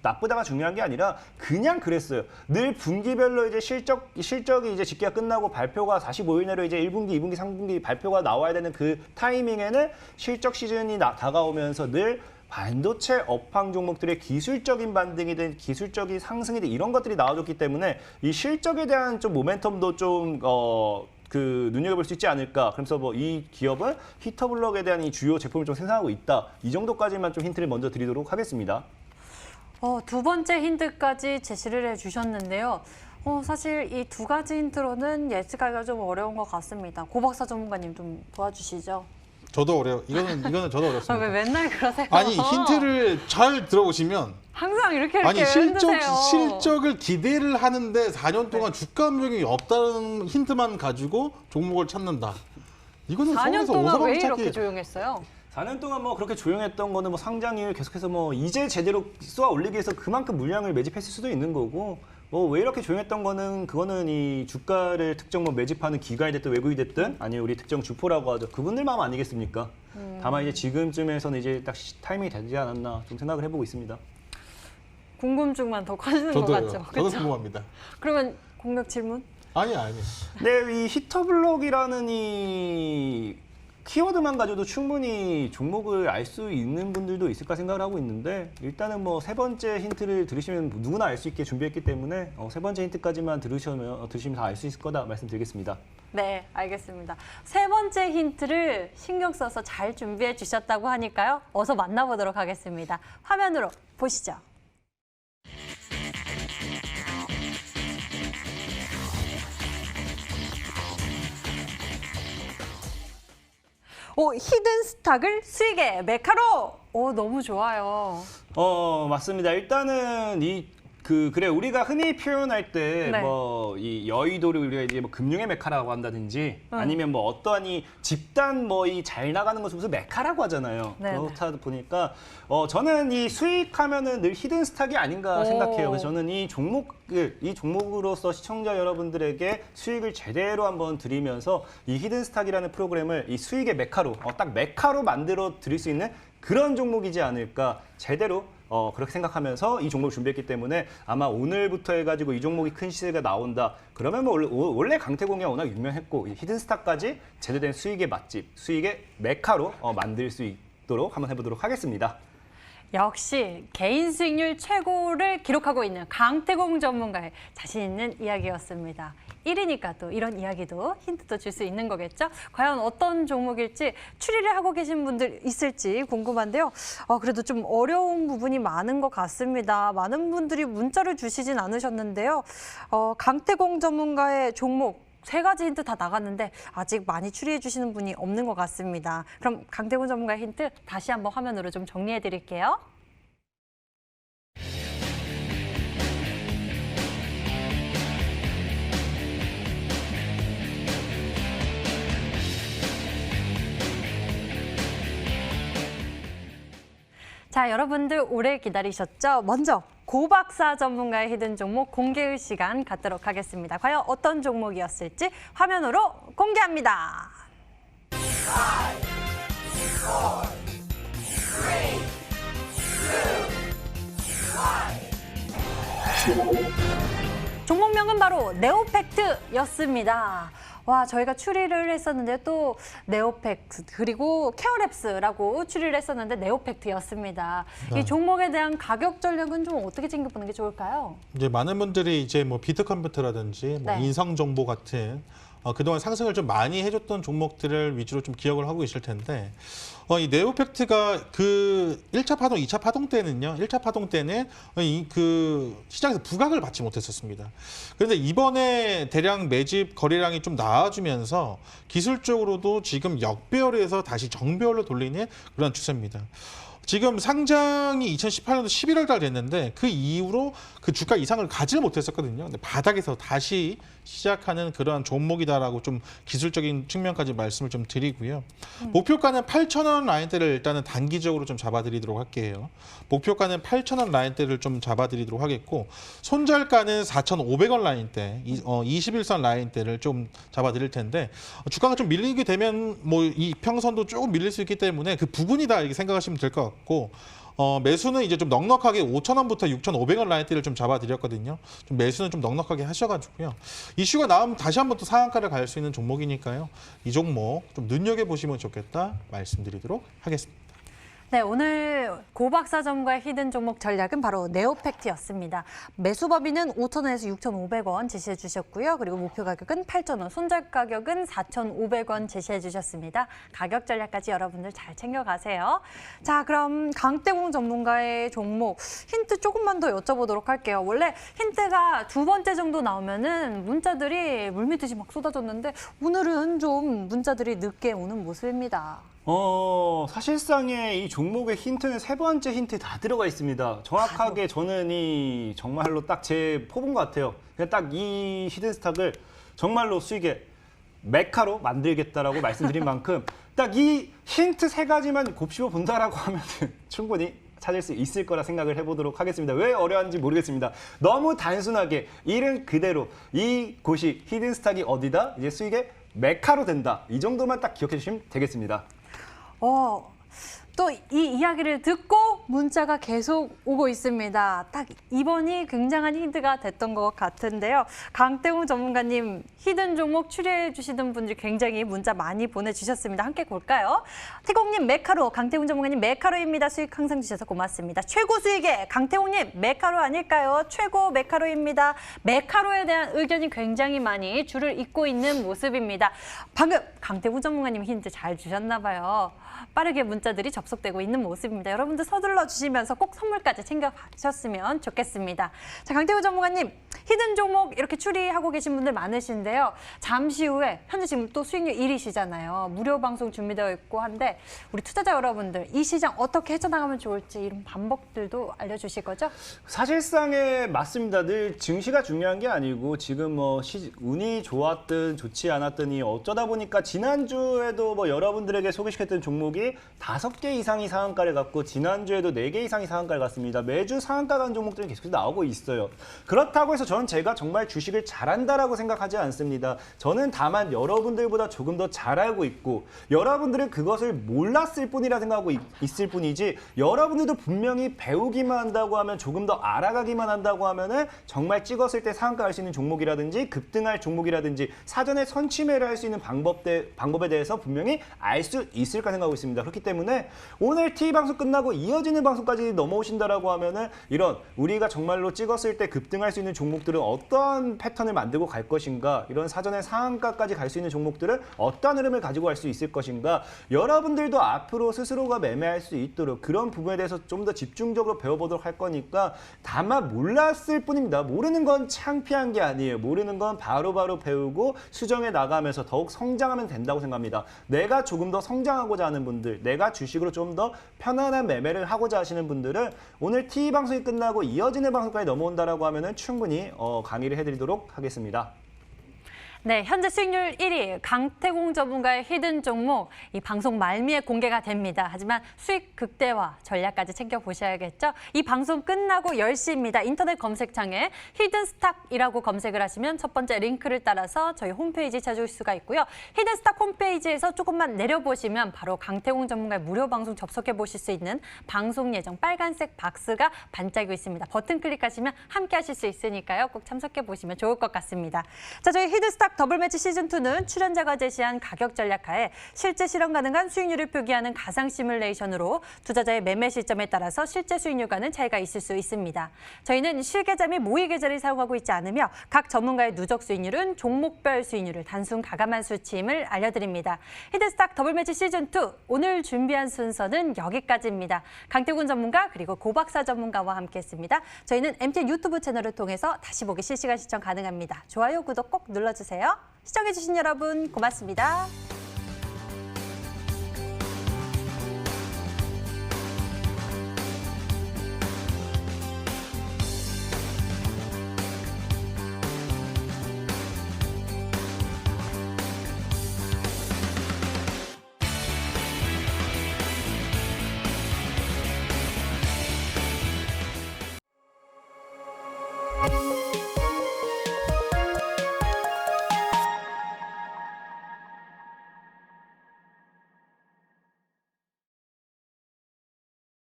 나쁘다가 중요한 게 아니라 그냥 그랬어요. 늘 분기별로 이제 실적이 이제 집계가 끝나고 발표가 45일 내로 이제 1분기, 2분기, 3분기 발표가 나와야 되는 그 타이밍에는 실적 시즌이 다가오면서 늘 반도체 업황 종목들의 기술적인 반등이든 기술적인 상승이든 이런 것들이 나와줬기 때문에 이 실적에 대한 좀 모멘텀도 좀 눈여겨볼 수 있지 않을까. 그래서 뭐 이 기업은 히터블럭에 대한 이 주요 제품을 좀 생산하고 있다. 이 정도까지만 좀 힌트를 먼저 드리도록 하겠습니다. 두 번째 힌트까지 제시를 해주셨는데요. 사실 이 두 가지 힌트로는 예측하기가 좀 어려운 것 같습니다. 고박사 전문가님 좀 도와주시죠. 저도 어려워. 이거는 저도 어렵습니다. 왜 맨날 그러세요? 아니, 힌트를 잘 들어보시면 항상 이렇게 아니 흔드세요. 실적을 기대를 하는데 4년 동안 주가 변동이 없다는 힌트만 가지고 종목을 찾는다. 이거는 4년 서울에서 동안 왜 오사방 이렇게 찾기. 조용했어요? 4년 동안 뭐 그렇게 조용했던 거는 뭐 상장일 계속해서 뭐 이제 제대로 쏘아 올리기 위해서 그만큼 물량을 매집했을 수도 있는 거고, 뭐 왜 이렇게 조용했던 거는 그거는 이 주가를 특정 뭐 매집하는 기관이 됐든 외국이 됐든 아니면 우리 특정 주포라고 하죠. 그분들 마음 아니겠습니까? 다만 이제 지금쯤에서는 이제 딱 타이밍이 되지 않았나 좀 생각을 해보고 있습니다. 궁금증만 더 커지는 것 저도요. 같죠? 저도 그쵸? 궁금합니다. 그러면 공격 질문? 아니. 네, 이 히터블럭이라는 이 키워드만 가져도 충분히 종목을 알 수 있는 분들도 있을까 생각을 하고 있는데, 일단은 뭐 세 번째 힌트를 들으시면 누구나 알 수 있게 준비했기 때문에 세 번째 힌트까지만 들으시면 다 알 수 있을 거다 말씀드리겠습니다. 네, 알겠습니다. 세 번째 힌트를 신경 써서 잘 준비해 주셨다고 하니까요. 어서 만나보도록 하겠습니다. 화면으로 보시죠. 히든 스탁을 수익의 메카로! 너무 좋아요. 맞습니다. 일단은 그래, 우리가 흔히 표현할 때 네. 뭐 이 여의도를 우리가 이제 뭐 금융의 메카라고 한다든지 아니면 뭐 어떠한 이 집단 뭐 이 잘 나가는 것을 무슨 메카라고 하잖아요. 네, 그렇다 보니까 저는 이 수익하면은 늘 히든 스탁이 아닌가 생각해요. 그래서 저는 이 종목으로서 시청자 여러분들에게 수익을 제대로 한번 드리면서 이 히든 스탁이라는 프로그램을 이 수익의 메카로 딱 메카로 만들어 드릴 수 있는 그런 종목이지 않을까, 제대로 그렇게 생각하면서 이 종목을 준비했기 때문에 아마 오늘부터 해가지고 이 종목이 큰 시세가 나온다. 그러면 뭐 원래 강태공이 워낙 유명했고 이 히든스탁까지 제대로 된 수익의 맛집, 수익의 메카로 만들 수 있도록 한번 해보도록 하겠습니다. 역시 개인 수익률 최고를 기록하고 있는 강태공 전문가의 자신 있는 이야기였습니다. 1위니까 또 이런 이야기도 힌트도 줄 수 있는 거겠죠? 과연 어떤 종목일지 추리를 하고 계신 분들 있을지 궁금한데요. 그래도 좀 어려운 부분이 많은 것 같습니다. 많은 분들이 문자를 주시진 않으셨는데요. 강태공 전문가의 종목 세 가지 힌트 다 나갔는데 아직 많이 추리해 주시는 분이 없는 것 같습니다. 그럼 강태공 전문가의 힌트 다시 한번 화면으로 좀 정리해 드릴게요. 자, 여러분들 오래 기다리셨죠? 먼저 고박사 전문가의 히든 종목 공개의 시간 갖도록 하겠습니다. 과연 어떤 종목이었을지 화면으로 공개합니다. 5, 4, 3, 2, 1. 종목명은 바로 네오팩트였습니다. 와, 저희가 추리를 했었는데 또 네오팩트 그리고 케어랩스라고 추리를 했었는데 네오팩트였습니다. 네. 이 종목에 대한 가격 전략은 좀 어떻게 챙겨보는 게 좋을까요? 이제 많은 분들이 이제 뭐 비트컴퓨터라든지 뭐 네. 인성 정보 같은 그동안 상승을 좀 많이 해줬던 종목들을 위주로 좀 기억을 하고 계실 텐데 이 네오팩트가 그 1차 파동, 2차 파동 때는요. 1차 파동 때는 그 시장에서 부각을 받지 못했었습니다. 그런데 이번에 대량 매집 거래량이 좀 나아지면서 기술적으로도 지금 역배열에서 다시 정배열로 돌리는 그런 추세입니다. 지금 상장이 2018년도 11월 달 됐는데 그 이후로 그 주가 이상을 가지 못했었거든요. 근데 바닥에서 다시 시작하는 그러한 종목이다라고 좀 기술적인 측면까지 말씀을 좀 드리고요. 목표가는 8,000원 라인대를 일단은 단기적으로 좀 잡아드리도록 할게요. 목표가는 8,000원 라인대를 좀 잡아드리도록 하겠고 손절가는 4,500원 라인대, 21선 라인대를 좀 잡아드릴 텐데 주가가 좀 밀리게 되면 뭐 이 평선도 조금 밀릴 수 있기 때문에 그 부분이다 이렇게 생각하시면 될 것 같고 매수는 이제 좀 넉넉하게 5,000원부터 6,500원 라인대를 좀 잡아드렸거든요. 좀 매수는 좀 넉넉하게 하셔가지고요. 이슈가 나오면 다시 한번 또 상한가를 갈 수 있는 종목이니까요. 이 종목 좀 눈여겨보시면 좋겠다 말씀드리도록 하겠습니다. 네, 오늘 고박사점과의 히든 종목 전략은 바로 네오팩트였습니다. 매수 범위는 5,000원에서 6,500원 제시해 주셨고요. 그리고 목표 가격은 8,000원, 손절 가격은 4,500원 제시해 주셨습니다. 가격 전략까지 여러분들 잘 챙겨가세요. 자, 그럼 강태공 전문가의 종목 힌트 조금만 더 여쭤보도록 할게요. 원래 힌트가 두 번째 정도 나오면은 문자들이 물밀듯이 막 쏟아졌는데 오늘은 좀 문자들이 늦게 오는 모습입니다. 사실상의 이 종목의 힌트는 세 번째 힌트 다 들어가 있습니다. 정확하게 저는 이 정말로 딱 제 포본 것 같아요. 그냥 딱 이 히든스탁을 정말로 수익의 메카로 만들겠다라고 말씀드린 만큼 딱 이 힌트 세 가지만 곱씹어 본다라고 하면 충분히 찾을 수 있을 거라 생각을 해보도록 하겠습니다. 왜 어려운지 모르겠습니다. 너무 단순하게 이름 그대로 이곳이 히든스탁이 어디다? 이제 수익의 메카로 된다. 이 정도만 딱 기억해 주시면 되겠습니다. 또 이 이야기를 듣고 문자가 계속 오고 있습니다. 딱 이번이 굉장한 힌트가 됐던 것 같은데요. 강태웅 전문가님 히든 종목 추리해 주시는 분들이 굉장히 문자 많이 보내주셨습니다. 함께 볼까요? 태공님 메카로, 강태웅 전문가님 메카로입니다. 수익 항상 주셔서 고맙습니다. 최고 수익의 강태웅님 메카로 아닐까요? 최고 메카로입니다. 메카로에 대한 의견이 굉장히 많이 줄을 잇고 있는 모습입니다. 방금 강태웅 전문가님 힌트 잘 주셨나 봐요. 빠르게 문자들이 접속되고 있는 모습입니다. 여러분들 서둘러 주시면서 꼭 선물까지 챙겨가셨으면 좋겠습니다. 자, 강태우 전문가님, 히든 종목 이렇게 추리하고 계신 분들 많으신데요. 잠시 후에 현재 지금 또 수익률 1위시잖아요. 무료 방송 준비되어 있고 한데 우리 투자자 여러분들 이 시장 어떻게 헤쳐나가면 좋을지 이런 방법들도 알려주실 거죠? 사실상에 맞습니다. 늘 증시가 중요한 게 아니고 지금 뭐 운이 좋았든 좋지 않았더니 어쩌다 보니까 지난주에도 뭐 여러분들에게 소개시켰던 종목이 5개 이상이 상한가를 갔고 지난주에도 4개 이상이 상한가를 갔습니다. 매주 상한가 간 종목들이 계속해서 나오고 있어요. 그렇다고 해서 저는 제가 정말 주식을 잘한다라고 생각하지 않습니다. 저는 다만 여러분들보다 조금 더 잘 알고 있고 여러분들은 그것을 몰랐을 뿐이라 생각하고 있을 뿐이지 여러분들도 분명히 배우기만 한다고 하면 조금 더 알아가기만 한다고 하면은 정말 찍었을 때 상한가 할 수 있는 종목이라든지 급등할 종목이라든지 사전에 선취매를 할 수 있는 방법에 대해서 분명히 알 수 있을까 생각하고 있습니다. 그렇기 때문에 오늘 TV 방송 끝나고 이어지는 방송까지 넘어오신다라고 하면은 이런 우리가 정말로 찍었을 때 급등할 수 있는 종목들은 어떠한 패턴을 만들고 갈 것인가, 이런 사전에 상한가까지 갈 수 있는 종목들은 어떠한 흐름을 가지고 갈 수 있을 것인가, 여러분들도 앞으로 스스로가 매매할 수 있도록 그런 부분에 대해서 좀 더 집중적으로 배워보도록 할 거니까 다만 몰랐을 뿐입니다. 모르는 건 창피한 게 아니에요. 모르는 건 바로바로 배우고 수정해 나가면서 더욱 성장하면 된다고 생각합니다. 내가 조금 더 성장하고자 하는 분들, 내가 주식으로 좀 더 편안한 매매를 하고자 하시는 분들은 오늘 TV 방송이 끝나고 이어지는 방송까지 넘어온다라고 하면은 충분히 강의를 해드리도록 하겠습니다. 네, 현재 수익률 1위 강태공 전문가의 히든 종목 이 방송 말미에 공개가 됩니다. 하지만 수익 극대화 전략까지 챙겨보셔야겠죠. 이 방송 끝나고 10시입니다. 인터넷 검색창에 히든스탁이라고 검색을 하시면 첫 번째 링크를 따라서 저희 홈페이지 찾으실 수가 있고요. 히든스탁 홈페이지에서 조금만 내려보시면 바로 강태공 전문가의 무료 방송 접속해 보실 수 있는 방송 예정 빨간색 박스가 반짝이고 있습니다. 버튼 클릭하시면 함께 하실 수 있으니까요. 꼭 참석해 보시면 좋을 것 같습니다. 자, 저희 히든스탁 더블 매치 시즌2는 출연자가 제시한 가격 전략하에 실제 실현 가능한 수익률을 표기하는 가상 시뮬레이션으로 투자자의 매매 시점에 따라서 실제 수익률과는 차이가 있을 수 있습니다. 저희는 실계좌 및 모의 계좌를 사용하고 있지 않으며 각 전문가의 누적 수익률은 종목별 수익률을 단순 가감한 수치임을 알려드립니다. 히든스탁 더블 매치 시즌2 오늘 준비한 순서는 여기까지입니다. 강태군 전문가 그리고 고박사 전문가와 함께했습니다. 저희는 MTN 유튜브 채널을 통해서 다시 보기 실시간 시청 가능합니다. 좋아요, 구독 꼭 눌러주세요. 시청해주신 여러분 고맙습니다.